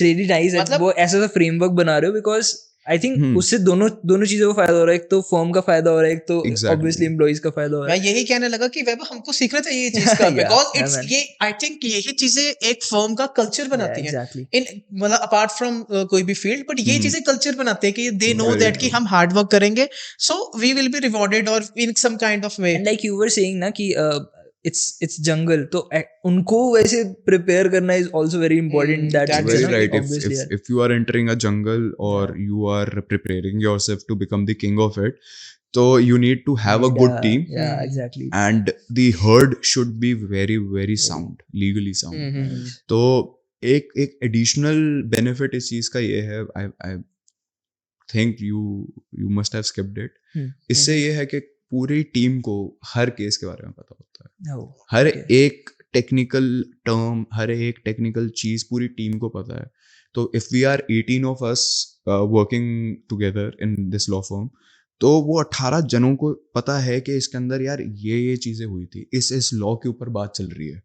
really nice that मतलब- वो ऐसा सा framework बना रहे हो because I think हम्म। उससे दोनों चीजों का फायदा हो रहा है, एक तो फर्म का फायदा हो रहा है, एक तो Exactly. obviously employees का फायदा हो रहा मैं है. यही कहने लगा कि वैभव हमको सीखना चाहिए ये चीज का Yeah, because yeah, it's man. ये आई थिंक यही चीजें एक फर्म का कल्चर बनाती हैं exactly. इन मतलब अपार्ट फ्रॉम कोई भी फील्ड बट ये हम्म। चीजें कल्चर बनाते हैं कि दे नो Very दैट कि true. हम हार्ड वर्क करेंगे so we will be rewarded और in some kind of way And like you were saying ना कि it's jungle, तो उनको वैसे prepare करना is also very important in that That's sense, Very ना, right. कि If obviously if if you are entering a jungle or you are preparing yourself to become the king of it, so you need to have a good yeah, team, yeah, Hmm. exactly. and the herd should be very sound, legally sound. तो एक additional benefit इस चीज का ये है, I think you must have skipped it. इससे ये है कि पूरी टीम को हर केस के बारे में पता होता है, Oh, हर okay. एक टेक्निकल टर्म, हर एक टेक्निकल चीज पूरी टीम को पता है. तो if we are 18 of us working together in this law firm, तो वो 18 जनों को पता है कि इसके अंदर यार ये चीजें हुई थी, इस लॉ के ऊपर बात चल रही है.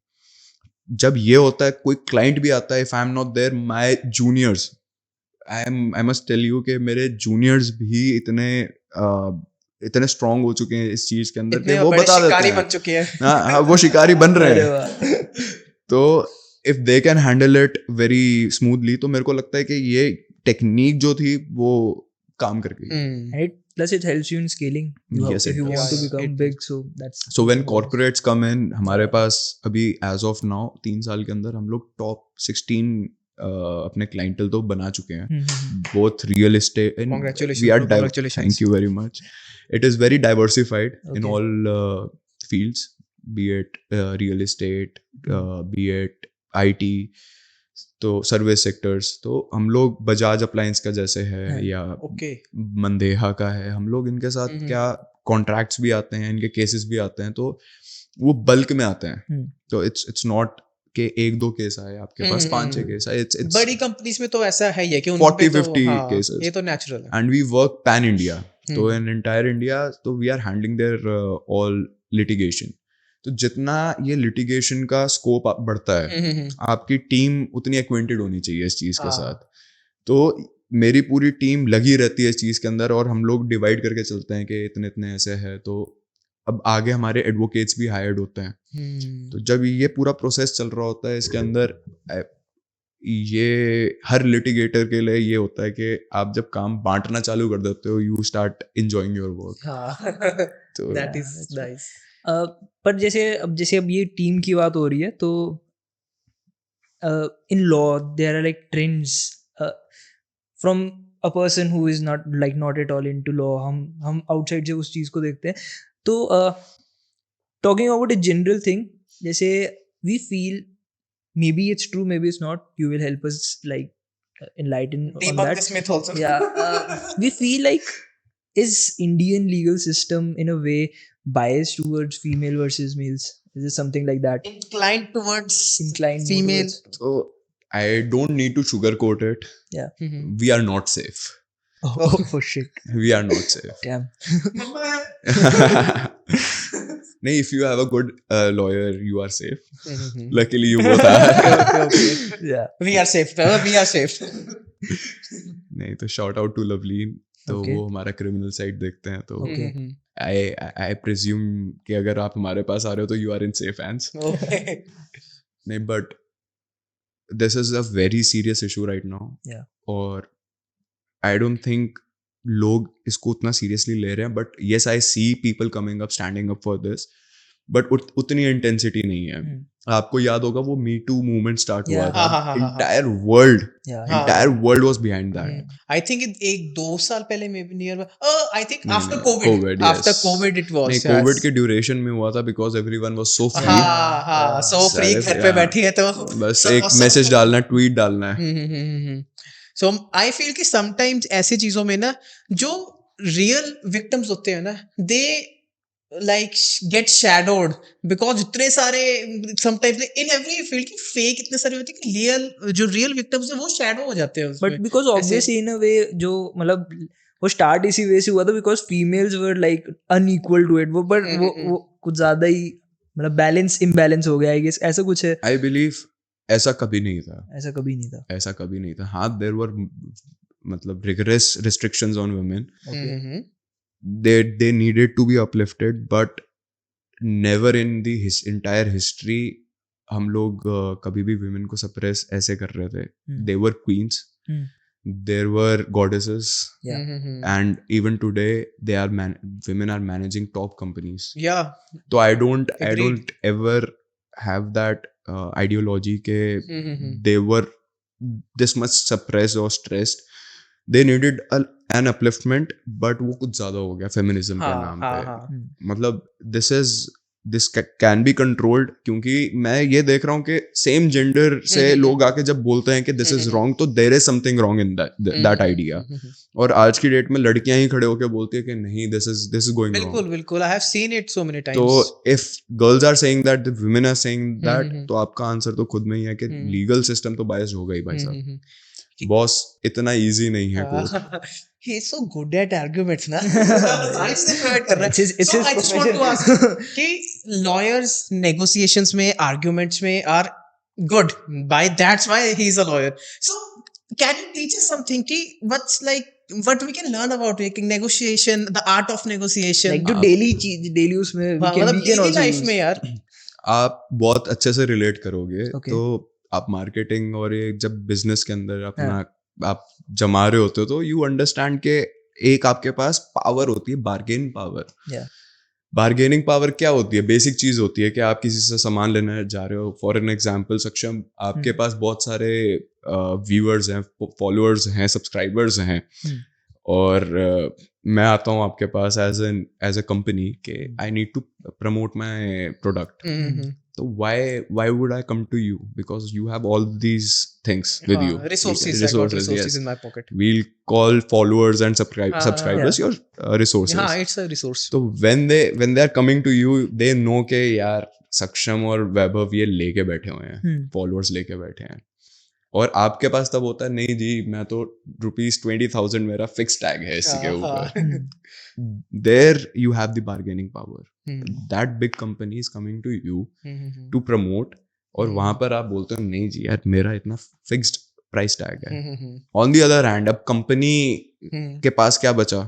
जब ये होता है, कोई क्लाइंट भी आता है, if I am not there, my juniors, I must tell you कि मेरे जूनियर्स भी इतने स्ट्रांग हो चुके हैं इस चीज के अंदर कि इतने वो बड़े बता देते शिकारी हैं. बन चुके हैं हाँ, वो शिकारी बन रहे अरे हैं. वाह. तो if they can handle it very smoothly, तो मेरे को लगता है कि ये टेक्निक जो थी वो काम कर गई. And plus it helps you in scaling. Yes, if it you does. want to Yeah, become it big, so that's so when that's- corporates come in, हमारे पास अभी एज ऑफ नाउ 3 साल के अंदर हम लोग टॉप 16 अपने क्लाइंटल तो बना चुके हैं. Both real estate and Congratulations, we are bro. Congratulations. thank you very much. It is very diversified in Okay. all fields, be it real estate, be it IT, तो सर्विस सेक्टर्स. तो हम लोग बजाज अप्लायंस का जैसे है हाँ. या ओके मंदेहा का है, हम लोग इनके साथ क्या कॉन्ट्रैक्ट्स भी आते हैं, इनके केसेस भी आते हैं, तो वो बल्क में आते हैं. तो इट्स नॉट कि 1-2 केस आए आपके पास, 5-6 केस आए. इट्स बड़ी कंपनीज में तो ऐसा है ही है कि 40-50 cases. ये तो नेचुरल है and we work pan India. So in entire India, so we are handling their all litigation. तो जितना ये litigation का scope बढ़ता है, आपकी टीम उतनी acquainted होनी चाहिए इस चीज के हाँ. साथ. तो मेरी पूरी टीम लगी रहती है इस चीज के अंदर, और हम लोग डिवाइड करके चलते हैं कि इतने इतने ऐसे है. तो अब आगे हमारे एडवोकेट्स भी हायर्ड होते हैं. तो जब ये पूरा प्रोसेस चल रहा होता है इसके अंदर, ये हर लिटिगेटर के लिए ये होता है कि आप जब काम बांटना चालू कर देते हो, you start enjoying your work. तो दैट इज नाइस पर जैसे अब ये टीम की बात हो रही है, तो in law there are like trends from a person who is not at all into law. हम आउटसाइड से उस चीज को देखते हैं. तो talking about a general thing, जैसे we feel, maybe it's true, maybe it's not, you will help us like enlighten on debunk that. this myth also We feel like, is Indian legal system in a way biased towards female versus males? Is it something like that? inclined towards Inclined more female towards- So I don't need to sugarcoat it. Yeah. We are not safe. Oh shit. We are not safe. Damn. नहीं, if you have a good lawyer, you are safe. Luckily, you both are. Yeah. we are safe नहीं तो shout out to Loveleen. तो Okay. वो हमारा क्रिमिनल साइड देखते हैं. तो Okay. I presume कि अगर आप हमारे पास आ रहे हो तो you are in safe hands. okay नहीं, but this is a very serious issue right now. Yeah. और I don't think लोग इसको उतना सीरियसली ले रहे हैं, but yes I see people coming up, standing up for this, but उतनी इंटेंसिटी नहीं है. आपको याद होगा वो मी टू मूवमेंट स्टार्ट हुआ Yeah. था, entire world Yeah. Was behind that. I think एक 2 साल पहले may be near I think नहीं, after नहीं, COVID COVID, after yes. COVID it was नहीं, कोविड के ड्यूरेशन में हुआ था because everyone was so free. हाँ so free सारे घर पे free, बैठी है तो बस सब एक awesome. मैसेज डालना है, ट्वीट डालना है. सो आई फील कि समटाइम्स ऐसी चीजों में ना जो रियल विक्टिम्स होते हैं ना, they like get shadowed because इतने सारे समटाइम्स इन एवरी फील्ड की फेक इतने सारे होते हैं कि रियल जो रियल विक्टिम्स हैं वो शैडो हो जाते हैं उसमें. But because obviously in a way जो मतलब वो स्टार्ट इसी वे से हुआ था, because females were like unequal to it. वो कुछ ज्यादा ही मतलब बैलेंस इम्बैलेंस हो गया, आई गेस ऐसा कुछ है? आई बिलीव ऐसा कभी नहीं था, ऐसा कभी नहीं था। ऐसा कभी नहीं था. हाँ, देयर वर मतलब rigorous restrictions on women. Okay. They needed to be uplifted, but never in the entire history हम लोग कभी भी women को suppress ऐसे कर रहे थे. They were queens. There were goddesses. Yeah. And even today they are women are managing top companies. Yeah. So I don't Agreed. ever have that ideology ke Mm-hmm. they were this much suppressed or stressed. They needed an upliftment, but वो कुछ ज्यादा हो गया फेमिनिज्म के नाम पे. मतलब this can be controlled, क्योंकि मैं ये देख रहा हूँ कि सेम जेंडर से लोग आके जब बोलते हैं कि दिस इज रॉन्ग, तो there is something wrong in that idea. और आज की डेट में लड़कियां ही खड़े होके बोलती है कि नहीं, दिस इज गोइंग रॉन्ग. बिल्कुल बिल्कुल, I have seen it so many times. तो if girls are saying that, the women are saying that, तो आपका आंसर तो खुद में ही है कि लीगल सिस्टम तो बायस्ड होगा ही भाई साहब. बॉस इतना इजी नहीं है court. He is so good at arguments, na. Science से provide कर रहा है. It's So his I just want to ask कि lawyers negotiations में, arguments में are good. By that's why he is a lawyer. So can you teach us something कि what we can learn about it, negotiation, the art of negotiation. Like जो डेली चीज, डेली उसमें we can daily also life use. में यार. आप बहुत अच्छे से रिलेट करोगे. Okay. तो आप मार्केटिंग और ये जब बिजनेस के अंदर अपना आप जमा रहे होते हो, तो यू अंडरस्टैंड के एक आपके पास पावर होती है, बार्गेनिंग पावर. बार्गेनिंग पावर क्या होती है? बेसिक चीज होती है कि आप किसी से सामान लेने जा रहे हो. फॉर एन एग्जांपल, सक्षम, आपके पास बहुत सारे व्यूअर्स हैं, फॉलोअर्स हैं, सब्सक्राइबर्स हैं, और मैं आता हूँ आपके पास एज अ कंपनी के I need to promote my product. So why would I come to you? Because you have all these things with you. Resources. I got resources yes. in my pocket. We'll call followers and subscribers your resources. हाँ, it's a resource. So when they are coming to you, they know के यार सक्षम और वैभव ये लेके बैठे हुए हैं, followers लेके बैठे हैं. और आपके पास तब होता है, नहीं जी, मैं तो ₹20,000 मेरा फिक्स टैग है इसी के ऊपर. There you have the bargaining power. That big company is coming to you to promote, और वहां पर आप बोलते हो नहीं जी यार, मेरा इतना फिक्स्ड प्राइस टैग है. ऑन दी अदर हैंड, अब कंपनी के पास क्या बचा?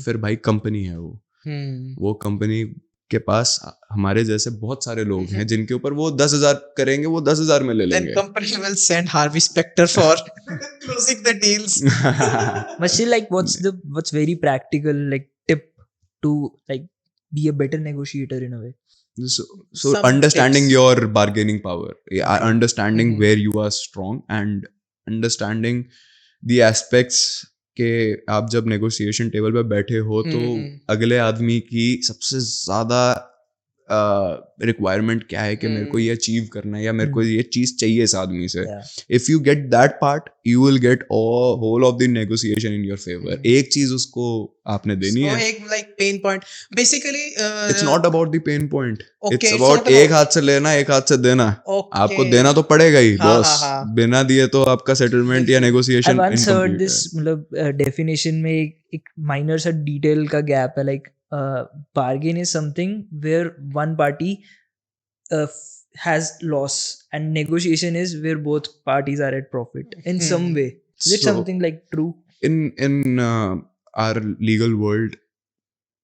फिर भाई कंपनी है वो कंपनी के पास हमारे जैसे बहुत सारे लोग हैं जिनके ऊपर वो 10,000 करेंगे, वो 10,000 में ले लेंगे. Then company will send Harvey Specter for closing the deals. But still, like, what's very practical like tip to like be a better negotiator in a way? So Some understanding tips. your bargaining power, understanding where you are strong, and understanding the aspects के आप जब नेगोशिएशन टेबल पे बैठे हो तो अगले आदमी की सबसे ज्यादा रिक्वायरमेंट क्या है कि मेरे को ये अचीव करना है या मेरे को ये चीज चाहिए इस आदमी से. If you get that part, you will get whole of the negotiation in your favour. एक चीज उसको आपने देनी है. एक like pain point. Basically, it's not about the pain point, Okay, it's it's about not एक about- हाथ से लेना, एक हाथ से देना. Okay. आपको देना तो पड़ेगा ही हाँ, बॉस. हाँ, हाँ. बिना दिए तो आपका सेटलमेंट या I negotiation once heard this मतलब definition में एक minor सा detail का gap है, like bargain is something where one party has loss and negotiation is where both parties are at profit in some way. Is it So- something like true? in our legal world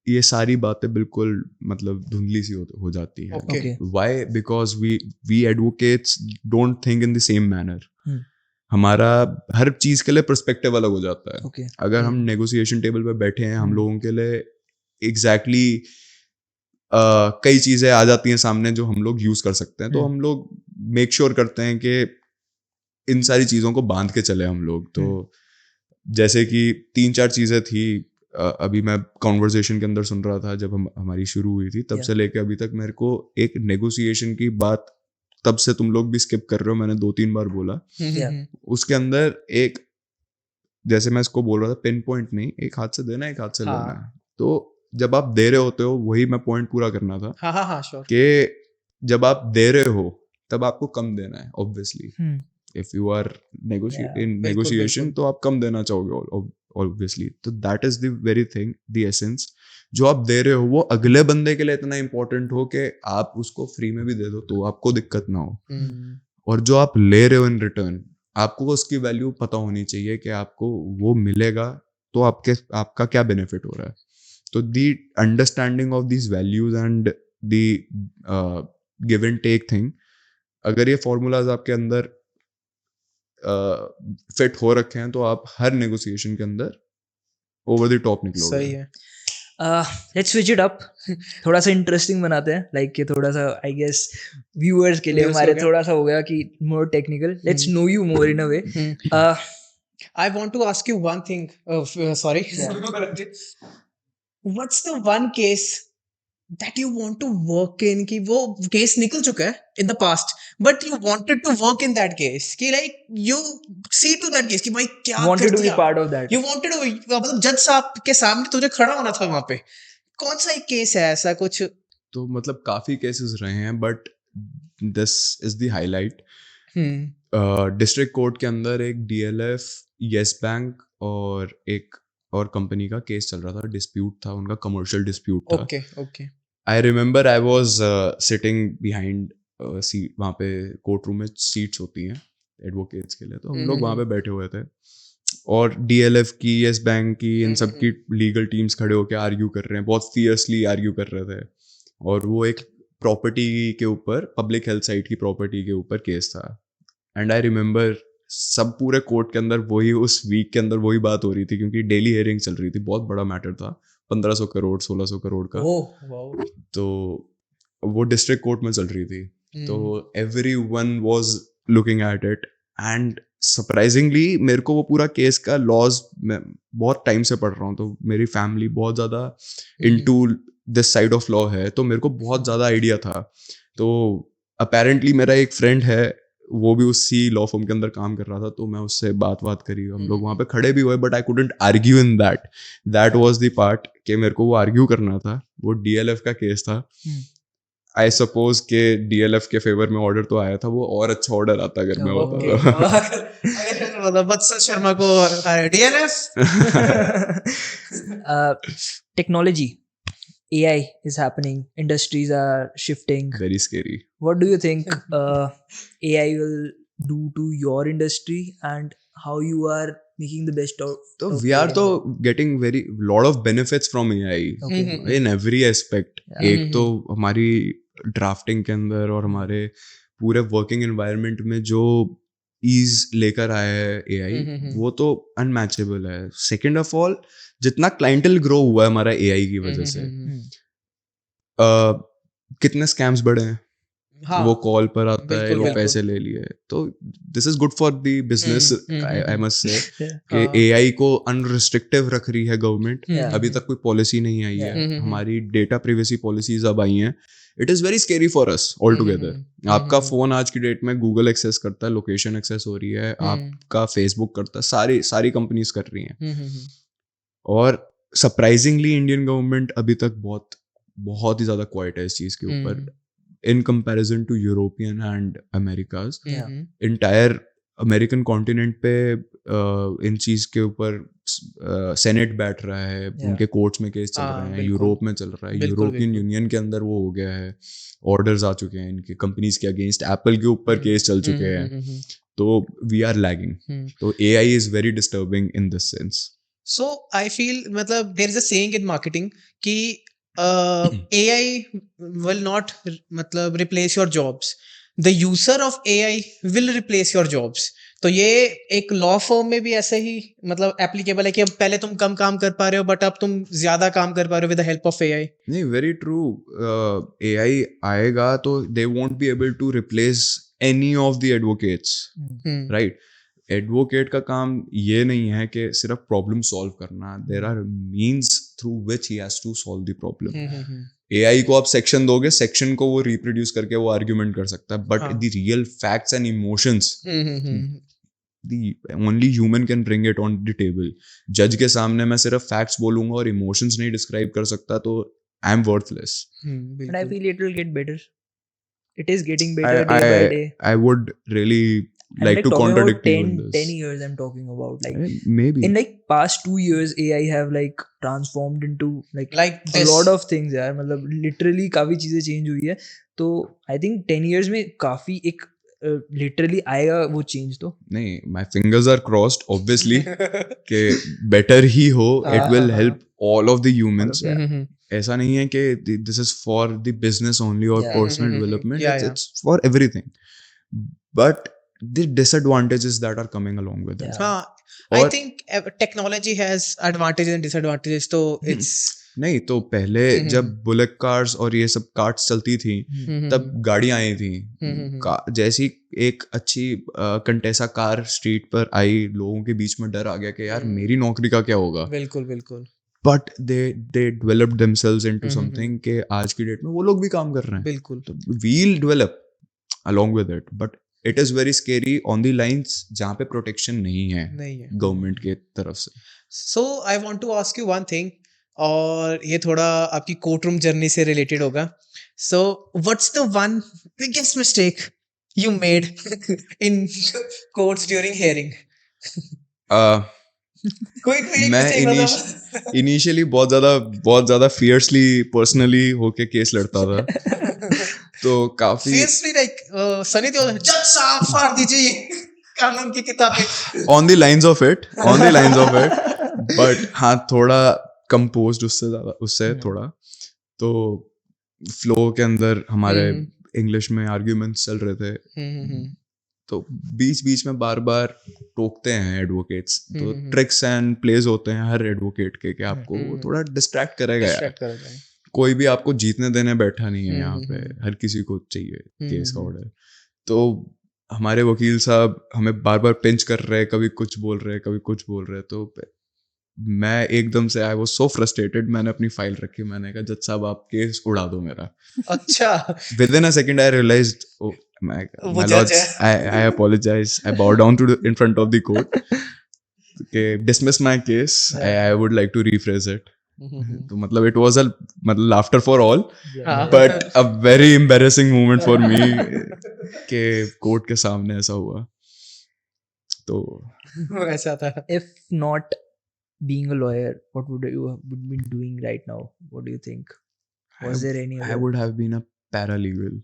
ये सारी बातें बिल्कुल मतलब धुंधली सी हो जाती है. Okay. Why? Because we advocates don't think in the same manner. हमारा हर चीज के लिए पर्सपेक्टिव अलग हो जाता है. Okay. अगर हम नेगोशिएशन टेबल पे बैठे हैं, हम लोगों के लिए एग्जैक्टली कई चीजें आ जाती हैं सामने जो हम लोग यूज कर सकते हैं, तो हम लोग मेक श्योर करते हैं कि इन सारी चीजों को बांध के चले हम लोग. तो जैसे कि 3-4 चीजें थी, अभी मैं कॉन्वर्सेशन के अंदर सुन रहा था जब हमारी शुरू हुई थी, तब से लेके अभी तक मेरे को एक नेगोशिएशन की बात, तब से तुम लोग भी स्किप कर रहे हो, मैंने 2-3 बार बोला. उसके अंदर एक, जैसे मैं इसको बोल रहा था, पिन पॉइंट नहीं, एक हाथ से देना, एक हाथ से लेना. तो जब आप दे रहे होते हो, वही मैं पॉइंट पूरा करना था हाँ, sure. कि जब आप दे रहे हो तब आपको कम देना है. Obviously if you are in negotiation तो आप कम देना चाहोगे ऑब्वियसली. तो that is the very thing, the essence जो आप दे रहे हो वो अगले बंदे के लिए इतना इंपॉर्टेंट हो कि आप उसको फ्री में भी दे दो तो आपको दिक्कत ना हो, और जो आप ले रहे हो इन रिटर्न आपको उसकी वैल्यू पता होनी चाहिए कि आपको वो मिलेगा तो आपका क्या बेनिफिट हो रहा है. तो the understanding of these values and the give and take thing, अगर ये फॉर्मूलाज आपके अंदर फिट हो रखे हैं तो आप हर नेगोशिएशन के अंदर ओवर द टॉप निकलोगे. सही है. लेट्स स्विच इट अप, थोड़ा सा इंटरेस्टिंग बनाते हैं, लाइक कि थोड़ा सा आई गेस व्यूअर्स के लिए Viewers हमारे हो गया. थोड़ा सा हो गया कि more technical, let's no you more in a way. I want to ask you one thing. Sorry. What's the one case that you want to work in? कि वो case निकल चुका है in the past, but you wanted to work in that case. कि like you see to that case कि भाई क्या wanted कर to be दिया. part of that. You wanted to मतलब जज साहब के सामने तुझे खड़ा होना था वहाँ पे. कौन सा एक केस है ऐसा कुछ? तो मतलब काफी केसेस रहे हैं but this is the highlight. District court के अंदर एक DLF, येस बैंक और एक और कंपनी का केस चल रहा था. डिस्प्यूट था उनका, कमर्शियल डिस्प्यूट था. Okay. I remember I was sitting behind seat. वहाँ पे कोर्ट रूम में सीट्स होती हैं एडवोकेट्स के लिए, तो हम लोग वहाँ पे बैठे हुए थे और DLF की, येस बैंक की, इन सब की लीगल टीम्स खड़े होकर आर्ग्यू कर रहे हैं, बहुत फियर्सली आर्ग्यू कर रहे थे. और वो एक प्रॉपर्टी के ऊपर, पब्लिक हेल्थ साइट की प्रॉपर्टी के ऊपर केस था. एंड आई रिमेंबर सब पूरे कोर्ट के अंदर वही, उस वीक के अंदर वही बात हो रही थी क्योंकि डेली हियरिंग चल रही थी. बहुत बड़ा मैटर था, 1500 करोड़ 1600 करोड़ का. Oh wow. तो वो डिस्ट्रिक्ट कोर्ट में चल रही थी. तो everyone was looking at it and surprisingly मेरे को वो पूरा केस का लॉज मैं बहुत टाइम से पढ़ रहा हूँ, तो मेरी फैमिली बहुत ज़्यादा into this side of law है, तो मेरे को बहुत ज़्यादा आइडिया था. तो अपेरेंटली मेरा एक फ्रेंड है, वो भी उसी लॉ फर्म के अंदर काम कर रहा था, तो मैं उससे बात करी, हम लोग वहाँ पे खड़े भी हुए, but I couldn't argue in that was the part कि मेरे को वो आर्ग्यू करना था. वो DLF का केस था. आई सपोज के DLF के फेवर में ऑर्डर तो आया था, वो और अच्छा ऑर्डर आता अगर मैं होता. मतलब वत्सल शर्मा को DLF. Technology, AI is happening, industries are shifting. Very scary. What do you think AI will do to your industry and how you are making the best out So of we are AI? तो getting very lot of benefits from AI Okay. in every aspect. Yeah. एक तो हमारी ड्राफ्टिंग के अंदर और हमारे पूरे वर्किंग एनवायरनमेंट में जो ईज लेकर आया है AI, वो तो अनमैचेबल है. सेकेंड ऑफ ऑल, जितना क्लाइंटल ग्रो हुआ है हमारा AI की वजह से, कितने स्कैम्स बढ़े हैं. हाँ. वो कॉल पर आता है, वो बिल्कुल. पैसे ले लिए. तो this is good for the business, I must say, कि हाँ. AI को अनरिस्ट्रिक्टिव रख रही है गवर्नमेंट. Yeah. अभी तक कोई पॉलिसी नहीं आई है. Yeah. हमारी डेटा प्रिवेसी पॉलिसीज अब आई हैं. It is very scary for us all together. आपका फोन आज की डेट में गूगल एक्सेस करता है, लोकेशन एक्सेस हो रही है, आपका फेसबुक करता है, सारी कंपनीज कर रही हैं. और सरप्राइजिंगली इंडियन गवर्नमेंट अभी तक बहुत ही ज्यादा क्वाइट है इस चीज के ऊपर, in comparison to European and Americas. Entire American continent पे इन चीज के ऊपर सेनेट बैठ रहा है, उनके कोर्ट्स में केस चल रहे हैं, यूरोप में चल रहा है, यूरोपियन यूनियन के अंदर वो हो गया है, ऑर्डर्स आ चुके हैं इनके कंपनीज के अगेंस्ट, एप्पल के ऊपर केस चल चुके हैं. तो वी आर लैगिंग. तो AI is very disturbing in this sense. So I feel मतलब there is a saying in marketing कि AI will not मतलब replace your jobs. The user of AI will replace your jobs. तो ये एक लॉ फर्म में भी ऐसे ही मतलब एप्लीकेबल है कि अब पहले तुम कम काम कर पा रहे हो बट अब तुम ज्यादा काम कर पा रहे हो with the help of AI. नहीं, वेरी ट्रू. AI आएगा तो they won't be able to replace any of the advocates, right? Advocate का काम ये नहीं है कि सिर्फ प्रॉब्लम सॉल्व करना. There are means through which he has to solve the problem. AI को आप सेक्शन दोगे, सेक्शन को वो रिप्रोड्यूस करके वो आर्ग्यूमेंट कर सकता है, but the real facts and emotions the only human can bring it on the table. जज के सामने मैं सिर्फ फैक्ट्स बोलूंगा और इमोशंस नहीं डिस्क्राइब कर सकता तो I am worthless. And I feel it will get better. It is getting better day by day. I would really I'm like to talking about contradict you 10, in 10 this. years I'm talking about. Like Maybe. in like past 2 years AI have like transformed into like Like a this. lot of things यार, मतलब literally काफी चीजें change हुई है. तो I think 10 years में काफी एक literally आएगा वो change तो. नहीं, my fingers are crossed obviously कि better ही हो, it will help all of the humans. ऐसा नहीं है कि this is for the business only or Yeah. personal development. Yeah, It's for everything. But the disadvantages that are coming along with it. Yeah. हाँ, I और think technology has advantages and disadvantages. तो it's नहीं तो पहले जब बुलेट कार्स और ये सब कार्ट्स चलती थी तब गाड़ियां आई थी. जैसी एक अच्छी कंटेसा कार स्ट्रीट पर आई, लोगों के बीच में डर आ गया कि यार मेरी नौकरी का क्या होगा. बिल्कुल बिल्कुल. But they developed themselves into something कि आज की डेट में वो लोग भी काम कर रहे हैं. बिल्कुल. तो we'll develop along with it, but it is very scary on the lines जहाँ पे प्रोटेक्शन नहीं है गवर्नमेंट के तरफ से. So I want to ask you one thing, और ये थोड़ा आपकी कोर्ट रूम जर्नी से रिलेटेड होगा. So what's the one biggest mistake you made in courts during hearing? कोई एक मैं mistake बताओ. इनिशियली बहुत ज्यादा फियर्सली पर्सनली होके केस लड़ता था. तो काफी Seriously, like सनी देओल जज साहब फाड़ दीजिए कानून की किताबें. On the lines of it but हाँ थोड़ा कंपोज्ड उससे थोड़ा. तो फ्लो के अंदर हमारे इंग्लिश में आर्ग्यूमेंट्स चल रहे थे, तो बीच में बार टोकते हैं एडवोकेट्स. तो ट्रिक्स एंड प्लेज होते हैं हर एडवोकेट के कि आपको वो थोड़ा डिस्ट्रैक्ट करेगा यार. कोई भी आपको जीतने देने बैठा नहीं है यहाँ पे, हर किसी को चाहिए केस का ऑर्डर. तो हमारे वकील साहब हमें बार पिंच कर रहे हैं, कभी कुछ बोल रहे हैं कभी कुछ बोल रहे हैं. तो मैं एकदम से आई वाज सो फ्रस्ट्रेटेड, मैंने अपनी फाइल रखी, मैंने कहा जज साहब आप केस उड़ा दो मेरा. अच्छा. Within a second I realised my lords, I apologize. I bow down in front of the court. Okay, dismiss my case. I would like to rephrase it. तो मतलब it was a laughter for all, but a very embarrassing moment for me कि कोर्ट के सामने ऐसा हुआ. तो ऐसा था. If not being a lawyer, what would you have been doing right now? What do you think? Was there any I would have been a paralegal.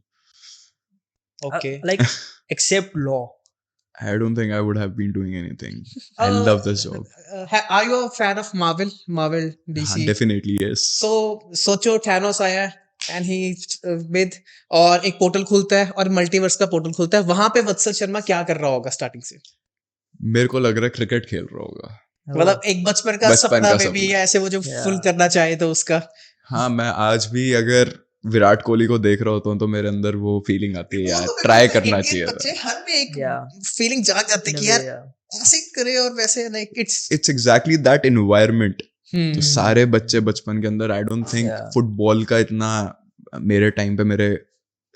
Okay. Like except law. I don't think I would have been doing anything. I love this job. Are you a fan of Marvel DC? Definitely yes. So सोचो Thanos आया and he with और एक पोर्टल खुलता है और मल्टीवर्स का पोर्टल खुलता है, वहां पे वत्सल शर्मा क्या कर रहा होगा स्टार्टिंग से? मेरे को लग रहा है क्रिकेट खेल रहा होगा. मतलब एक बचपन का सपना में भी ऐसे वो जो फुल करना चाहे तो उसका. हाँ, मैं आज भी अगर विराट कोहली को देख रहा होता हूँ तो मेरे अंदर वो फीलिंग आती है यार, ट्राई करना चाहिए था. हर में एक फीलिंग जाग जाती है कि यार ऐसे करे और वैसे like it's exactly that environment. तो सारे बच्चे बचपन के अंदर, आई डोंट थिंक फुटबॉल का इतना मेरे टाइम पे मेरे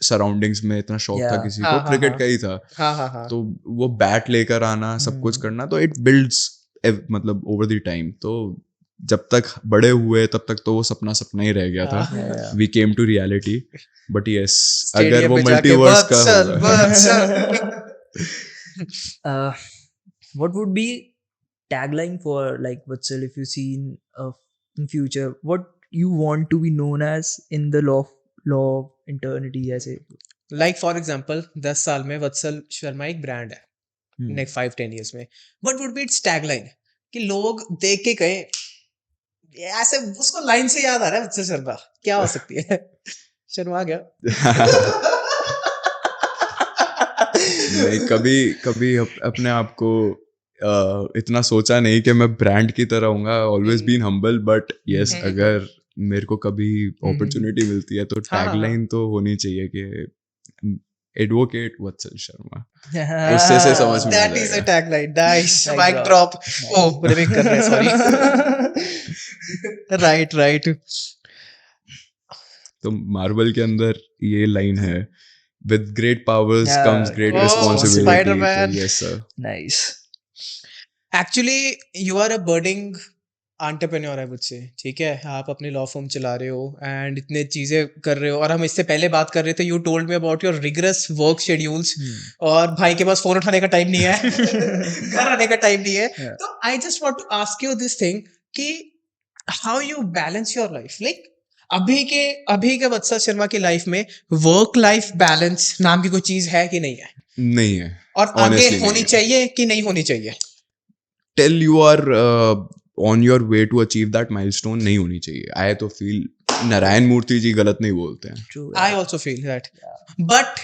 सराउंडिंग्स में इतना शौक था किसी को, क्रिकेट का ही था. तो वो बैट लेकर आना, सब कुछ करना, तो इट बिल्ड्स मतलब ओवर द टाइम. तो जब तक बड़े हुए तब तक तो वो सपना ही रह गया था. We came to reality. But yes, अगर वो मल्टीवर्स का होगा. What would be tagline for like Vatsal if you see in future what you want to be known as in the law eternity ऐसे? Like for example 10 साल में वत्सल शर्मा एक ब्रांड है, next 5-10 years में what would be its tagline कि लोग देख के कहें ऐसे, उसको लाइन से याद आ रहा है वत्सल शर्मा, क्या हो सकती है? शर्मा आ गया. नहीं, कभी अपने आप को इतना सोचा नहीं कि मैं ब्रांड की तरह हूँगा. Always been humble, but yes अगर मेरे को कभी अपॉर्चुनिटी मिलती है तो टैगलाइन तो होनी चाहिए कि एडवोकेट वत्सल शर्मा. उससे से समझ में that is a tagline. Nice, mic drop. Oh remake कर रहे हैं, सॉरी. राइट. तो मार्वल के अंदर ये लाइन है, with great powers comes great responsibility. Spider-Man. Yes sir. Nice. Actually you are a budding entrepreneur है मुझसे, ठीक है, आप अपनी लॉ फर्म चला रहे हो एंड इतने चीज़ें कर रहे हो, और हम इससे पहले बात कर रहे थे, you told me about your rigorous work schedules, और भाई के पास फोन उठाने का टाइम नहीं है घर आने का टाइम नहीं है। Yeah. तो I just want to ask you this thing कि how you balance your life, like अभी के वत्सल शर्मा की लाइफ में वर्क लाइफ बैलेंस नाम की कोई चीज है कि नहीं है, नहीं है, और आगे honestly नहीं होनी है। चाहिए कि नहीं होनी चाहिए? Till you are on your way to achieve that milestone, नहीं होनी चाहिए। I तो feel नारायण मूर्ति जी गलत नहीं बोलते हैं। True. I also feel that, but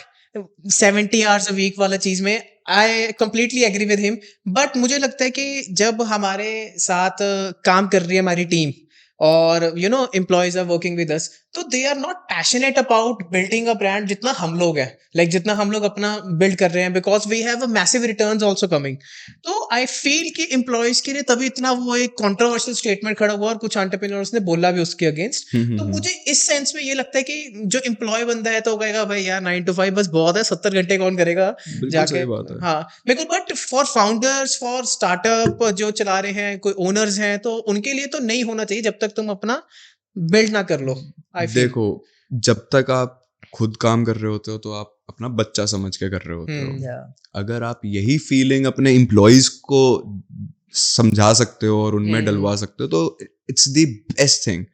70 hours a week वाला चीज में I completely agree with him. But मुझे लगता है कि जब हमारे साथ काम कर रही है हमारी टीम, और you know employees are working with us, तो they are not passionate about building a brand जितना हम लोग हैं, लाइक जितना हम लोग अपना बिल्ड कर रहे हैं, because we have a massive returns also coming. तो आई फील कि एम्प्लॉयज के लिए तभी इतना वो एक कंट्रोवर्शियल स्टेटमेंट खड़ा हुआ, और कुछ एंटरप्रेन्योर्स ने बोला भी उसके अगेंस्ट। तो मुझे इस सेंस में ये लगता है कि जो एम्प्लॉय बंदा है तो वो कहेगा भाई यार 9 to 5 बस बहुत है, 70 घंटे कौन करेगा बिल्कुल जाके। सही बात है। हाँ मेरे को, but for founders, for startup जो चला रहे हैं, कोई ओनर्स हैं, तो उनके लिए तो नहीं होना चाहिए जब तक तुम अपना बिल्ड ना कर लो। आई फील देखो, जब तक आप खुद काम कर रहे होते हो तो आप अपना बच्चा समझ के कर रहे होते हो। Yeah. अगर आप यही फीलिंग अपने एम्प्लॉयज को समझा सकते हो और उनमें डलवा सकते हो तो इट्स द बेस्ट थिंग।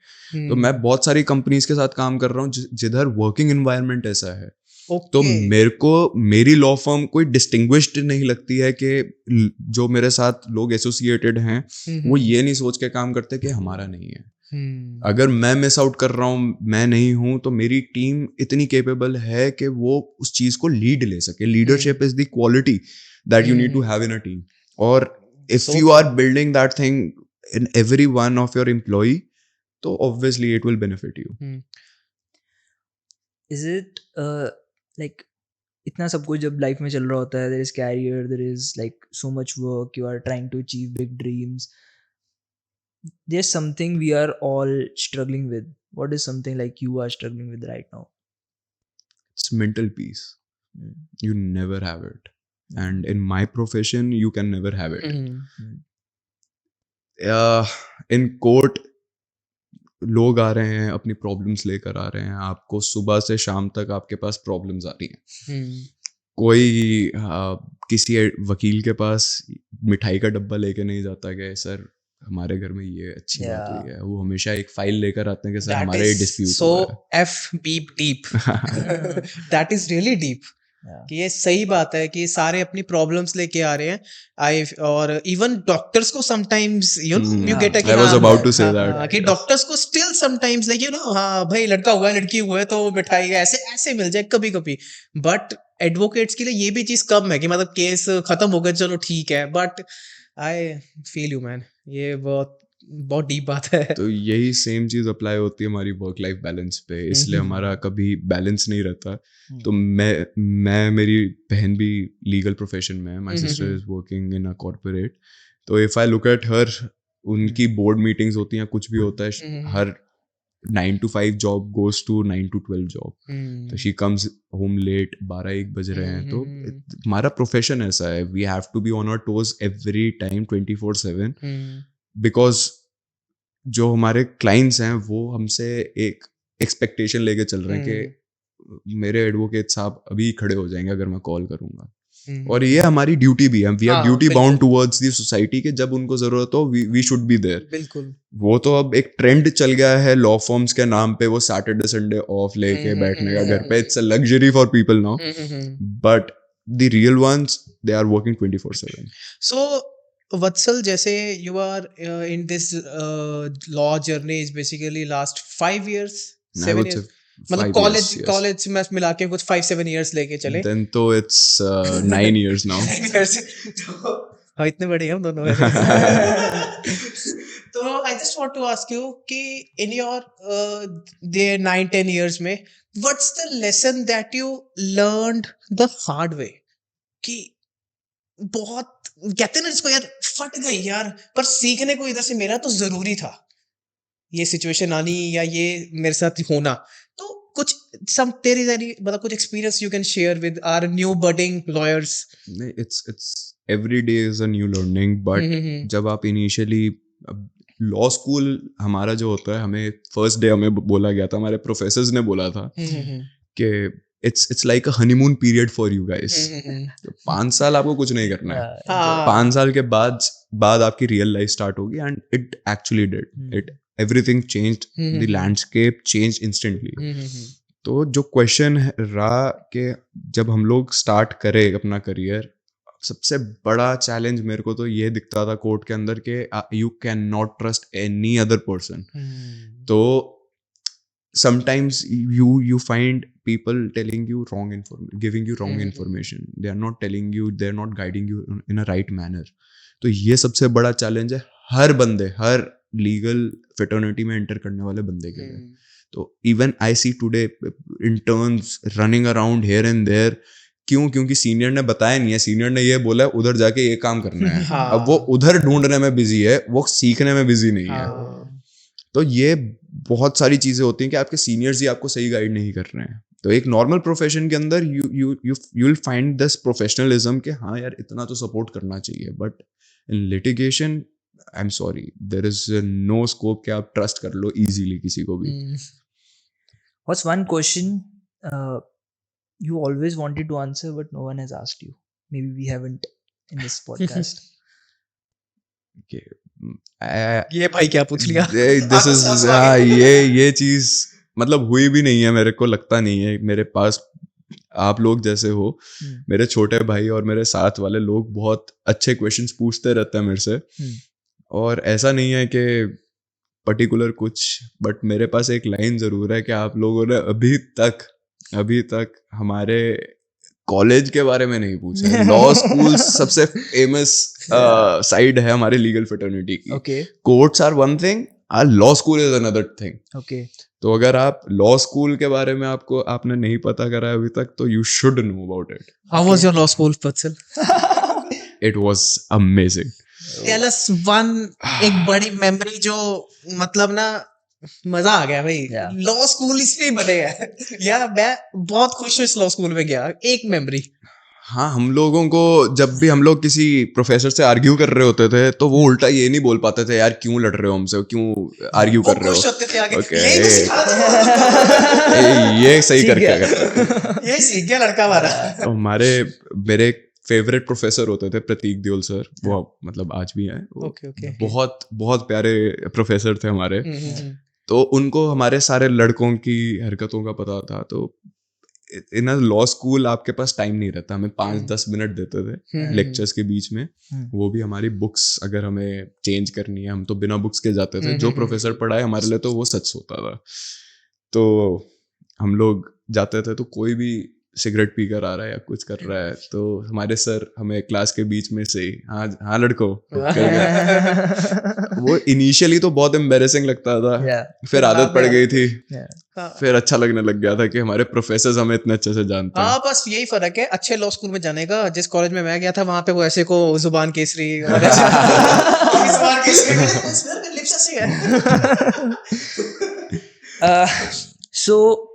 तो मैं बहुत सारी कंपनीज के साथ काम कर रहा हूँ जिधर वर्किंग एनवायरनमेंट ऐसा है। तो मेरे को मेरी लॉ फर्म कोई डिस्टिंग्विश्ड नहीं लगती है कि जो मेरे साथ लोग एसोसिएटेड हैं वो ये नहीं सोच के काम करते कि हमारा नहीं है। अगर मैं मिस आउट कर रहा हूँ, मैं नहीं हूं, तो मेरी टीम इतनी केपेबल है कि वो उस चीज को लीड ले सके। Leadership is the quality that you need to have in a team, और if So you are building that thing in every one of your employee, तो obviously it will benefit you. Is it like इतना सब कुछ जब लाइफ में चल रहा होता है, there is career, there is like so much work, you are trying to achieve big dreams, there's something we are all struggling with. What is something like you are struggling with right now? It's mental peace. Hmm. You never have it, and in my profession you can never have it. In court लोग आ रहे हैं, अपनी प्रॉब्लम्स लेकर आ रहे हैं, आपको सुबह से शाम तक आपके पास प्रॉब्लम्स आ रही हैं। कोई किसी वकील के पास मिठाई का डब्बा लेके नहीं जाता कि सर हमारे घर में ये अच्छी बात हुई है। वो हमेशा एक फाइल लेकर आते हैं कि सर हमारे ये डिस्प्यूट हुआ है। So F beep deep, that is really deep. कि ये सही बात है कि सारे अपनी प्रॉब्लम्स लेके आ रहे हैं। और इवन डॉक्टर्स को sometimes you get I was about to say that. कि डॉक्टर्स को स्टिल समटाइम्स लाइक हाँ भाई लड़का हुआ है लड़की हुआ है तो मिठाई ऐसे ऐसे मिल जाए कभी कभी। बट एडवोकेट्स के लिए ये भी चीज कम है कि मतलब केस खत्म हो गया चलो ठीक है। But I feel you man, ये बहुत बहुत डीप बात है। तो यही सेम चीज अप्लाई होती है हमारी वर्क लाइफ बैलेंस पे, इसलिए हमारा कभी बैलेंस नहीं रहता। तो मैं मेरी बहन भी लीगल प्रोफेशन में है, my sister is working in a corporate. तो if I look at her, उनकी बोर्ड मीटिंग्स होती हैं, कुछ भी होता है, हर 9 to 5 job goes to 9 to 12 job. तो शी कम्स होम लेट, 12-1 बज रहे हैं। तो हमारा प्रोफेशन ऐसा है, we have to be on our toes every time 24/7, because जो हमारे क्लाइंट्स हैं वो हमसे एक एक्सपेक्टेशन लेके चल रहे हैं कि मेरे एडवोकेट साहब अभी खड़े हो जाएंगे अगर मैं कॉल करूंगा। और ये हमारी ड्यूटी भी है, we are duty bound towards the society के जब उनको जरूरत हो वी शुड बी देयर। बिल्कुल। वो तो अब एक ट्रेंड चल गया है लॉ फॉर्म्स के नाम पे, वो सैटरडे संडे ऑफ लेके बैठने का घर पे। It's a luxury for people now, but the real ones they are working 24/7। So Vatsal, जैसे you are in this law journey is basically last 5 years 7 years, मतलब कॉलेज में मिला के कुछ 5-7 years लेके चले, देन तो इट्स 9 years नाउ। हाँ इतने बड़े हम दोनों। तो I just want to ask you कि इन योर देयर 9-10 years में what's the lesson that you learned the hard way? कि बहुत कहते हैं ना जिसको यार फट गई यार, पर सीखने को इधर से मेरा तो जरूरी था ये सिचुएशन आनी या ये मेरे साथ होना। तो कुछ तेरी मतलब कुछ experience you can share with our new budding lawyers? It's every day is a new learning, but जब आप इनिशियली लॉ स्कूल हमारा जो होता है, हमें फर्स्ट डे हमें बोला गया था, हमारे प्रोफेसर्स ने बोला था कि it's like a honeymoon period for you guys. 5 साल आपको कुछ नहीं करना है. हाँ. 5 साल के बाद आपकी रियल लाइफ स्टार्ट होगी, and it actually did it. Everything changed, the landscape changed instantly. तो जो क्वेश्चन रहा कि जब हम लोग स्टार्ट करें अपना करियर, सबसे बड़ा चैलेंज मेरे को तो ये दिखता था कोर्ट के अंदर कि you can not trust any other person. तो sometimes you find people telling you giving you wrong information. They are not telling you, they are not guiding you in a right manner. तो ये सबसे बड़ा चैलेंज है हर लीगल फेटर्निटी में एंटर करने वाले बंदे के लिए. तो even I see today interns running around here and there. क्योंकि सीनियर ने बताया नहीं है, सीनियर ने ये बोला है उधर जाके ये काम करना है. अब वो उधर ढूंढने में बिजी है, वो सीखने में बिजी नहीं है. तो ये बहुत सारी चीजें होती हैं कि आपके सीनियर्स ही आपको सही गाइड नहीं कर रहे हैं. तो एक नॉर्मल प्रोफेशन के अंदर you will find this professionalism कि हाँ यार इतना तो सपोर्ट करना चाहिए. But in litigation I am sorry, there is no scope कि आप ट्रस्ट कर लो इजीली किसी को भी. What's one question you always wanted to answer but no one has asked you? Maybe we haven't in this podcast. ये भाई क्या पूछ लिया. दिस इज ये चीज मतलब हुई भी नहीं है, मेरे को लगता नहीं है. मेरे पास आप लोग जैसे हो, मेरे छोटे भाई और मेरे साथ वाले लोग बहुत अच्छे क्वेश्चंस पूछते रहते हैं मेरे से. और ऐसा नहीं है कि पर्टिकुलर कुछ, बट मेरे पास एक लाइन जरूर है कि आप लोगों ने अभी तक हमारे कॉलेज के बारे में नहीं पूछा. लॉ स्कूल सबसे फेमस साइड है हमारे लीगल फ्रेटर्निटी की. Okay. Courts are one thing, are law school is another thing. Okay. तो अगर आप लॉ स्कूल के बारे में आपने नहीं पता करा है अभी तक, तो you should know about it. How was your law school, Vatsal? It was amazing. Tell us one एक बड़ी मेमोरी जो मतलब ना मजा आ गया भाई. Yeah. लॉ स्कूल इसलिए बनेगा यार, मैं बहुत खुश हूँ इस लॉ स्कूल में गया. एक मेमोरी. हाँ, हम लोगों को जब भी हम लोग किसी प्रोफेसर से आर्ग्यू कर रहे होते थे तो वो उल्टा ये नहीं बोल पाते थे यार क्यों लड़ रहे हो हमसे, क्यों आर्ग्यू कर रहे हो. खुश होते थे आगे. Okay. यही तो सिखा था. ये सही करके गया. ये सीख गया लड़का हमारा. तो मेरे फेवरेट प्रोफेसर होते थे प्रतीक दियोल सर. वो मतलब आज भी हैं. Okay. बहुत बहुत प्यारे प्रोफेसर थे हमारे. तो उनको हमारे सारे लड़कों की हरकतों का पता था. तो इन लॉ स्कूल आपके पास टाइम नहीं रहता. हमें 5-10 मिनट देते थे लेक्चर्स के बीच में. वो भी हमारी बुक्स अगर हमें चेंज करनी है, हम तो बिना बुक्स के जाते थे. जो प्रोफेसर पढ़ाए हमारे लिए तो वो सच होता था. तो हम लोग जाते थे तो कोई भी सिगरेट पी कर आ रहा है या कुछ कर रहा है तो हमारे सर हमें क्लास के बीच में से हाँ लड़को. वो इनिशियली तो बहुत एम्बेरेसिंग लगता था. फिर आदत पड़ गई थी. फिर अच्छा लगने लग गया था कि हमारे प्रोफेसर्स हमें इतने अच्छे से जानते हैं. हाँ, बस यही फर्क है अच्छे लॉ स्कूल में जाने का. जिस कॉलेज में मैं गया था वहां पे वो ऐसे को जुबान Kesari So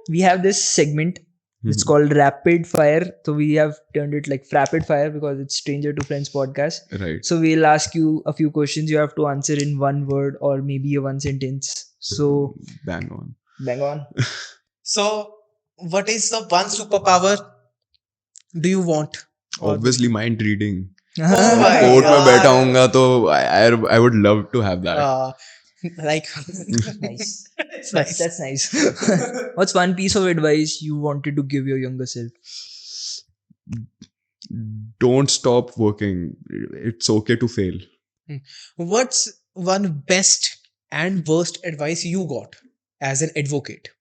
we have this segment. It's called Rapid Fire. So we have turned it like Rapid Fire because it's Stranger to Friends podcast. Right. So we'll ask you a few questions. You have to answer in one word or maybe a one sentence. So bang on. So what is the one superpower do you want? Obviously mind reading. Oh my court में God. बैठा हूँगा तो I would love to have that. Like nice. it's nice. That's nice. What's one piece of advice you wanted to give your younger self? Don't stop working. It's okay to fail. What's one best and worst advice you got as an advocate?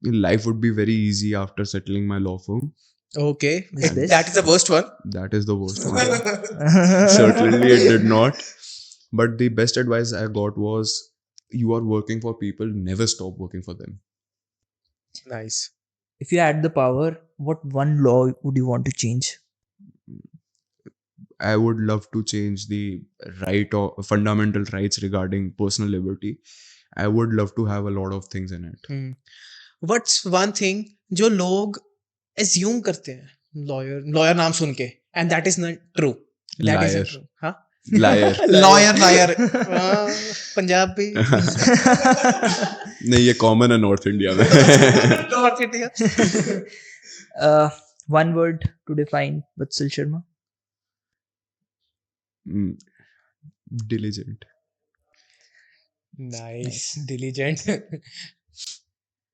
Life would be very easy after settling my law firm. Okay, Is this? that is the worst one. That is the worst one. Certainly it did not. But the best advice I got was, you are working for people, never stop working for them. Nice. If you had the power, what one law would you want to change? I would love to change the right or fundamental rights regarding personal liberty. I would love to have a lot of things in it. What's one thing जो लोग assume करते हैं lawyer नाम सुन के, and that is not true. That is Liar. not true. हाँ? लायर लॉयर पंजाबी नहीं, ये कॉमन है नॉर्थ इंडिया में. North India. One word to define Vatsal Sharma. Diligent. Nice. Diligent.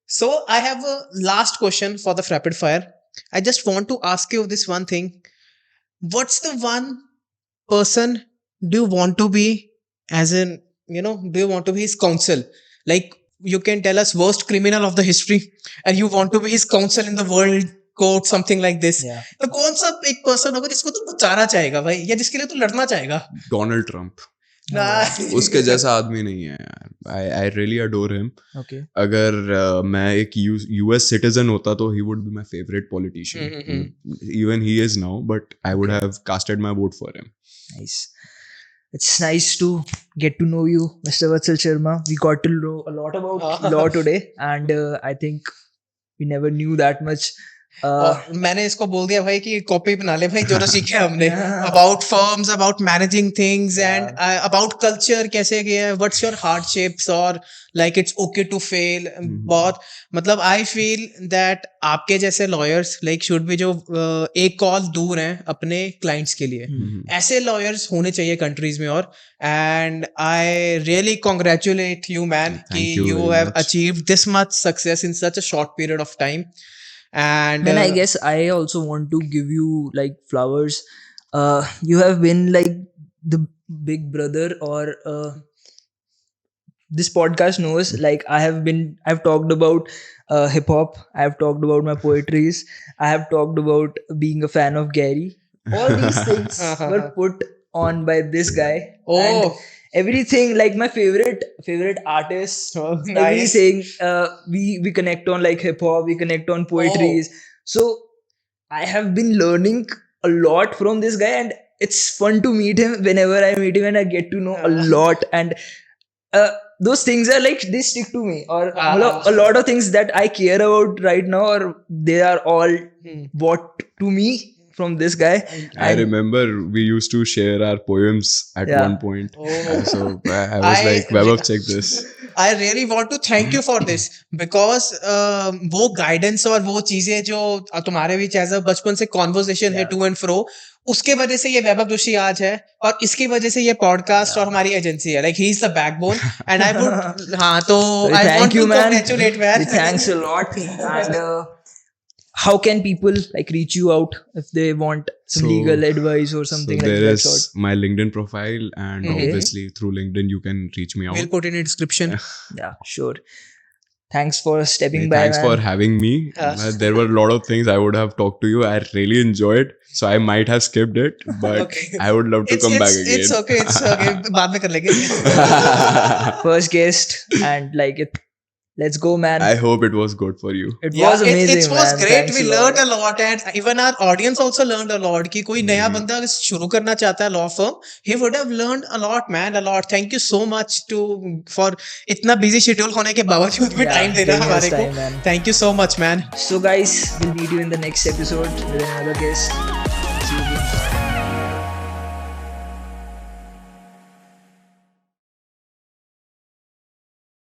So I have a last question for the rapid fire. I just want to ask you this one thing. What's the one person do you want to be, as in, do you want to be his counsel? Like, you can tell us worst criminal of the history and you want to be his counsel in the world court, something like this. Yeah. तो कौन सा एक पर्सन होगा जिसको तू बचाना चाहेगा भाई, या जिसके लिए तू लड़ना चाहेगा? Donald Trump. Nah. उसके जैसा आदमी नहीं है यार. I really adore him. Okay. अगर मैं एक US citizen होता तो he would be my favorite politician. Even he is now, but I would have casted my vote for him. Nice. It's nice to get to know you, Mr. Vatsal Sharma. We got to know a lot about law today, and I think we never knew that much. और मैंने इसको बोल दिया भाई कि कॉपी बना ले भाई, जो जो सीखे हमने about firms, about managing things and about culture, कैसे गया है, व्हाट्स योर हार्डशिप्स, और like it's okay to fail. बहुत मतलब आई फील दैट आपके जैसे लॉयर्स लाइक शुड बी, जो एक कॉल दूर हैं अपने क्लाइंट्स के लिए. ऐसे लॉयर्स होने चाहिए कंट्रीज में. और and I really congratulate you man कि you have achieved this much success in such a short period of time. And then I guess I also want to give you like flowers. You have been like the big brother, or this podcast knows like I've talked about hip hop, I've talked about my poetries, I have talked about being a fan of Gary. All these things were put on by this guy. And everything, like my favorite artists, everything, we connect on like hip hop, we connect on poetries. So I have been learning a lot from this guy, and it's fun to meet him. Whenever I meet him, and I get to know a lot, and those things are like, they stick to me. Or a lot of things that I care about right now, or they are all brought to me from this guy. I remember we used to share our poems at one point. So I was like, Vaibhav, check this. I really want to thank you for this, because वो guidance और वो चीजें जो तुम्हारे बीच एज अ बचपन से कॉन्वर्सेशन है टू एंड फ्रो, उसके वजह से ये वैभव जोशी आज है, और इसकी वजह से ये पॉडकास्ट और हमारी एजेंसी है. Like he is the backbone, and I would तो I want to congratulate man. Thanks a lot. And how can people like reach you out if they want some legal advice or something like that? There is my LinkedIn profile, and obviously through LinkedIn you can reach me out. We'll put it in description. Yeah, sure. Thanks for stepping by. Thanks for having me. There were a lot of things I would have talked to you. I really enjoyed, so I might have skipped it, but I would love to come back again. It's okay. It's okay. बाद में कर लेंगे. First guest, and like it. Let's go, man. I hope it was good for you. It was amazing, It was man. great. Thanks We learned a lot, and even our audience also learned a lot. कि कोई नया बंदा अगर शुरू करना चाहता है law firm, he would have learned a lot, man, a lot. Thank you so much for इतना busy schedule होने के बावजूद भी time देना हमारे को. Thank you so much, man. So guys, we'll meet you in the next episode with another guest. See you again.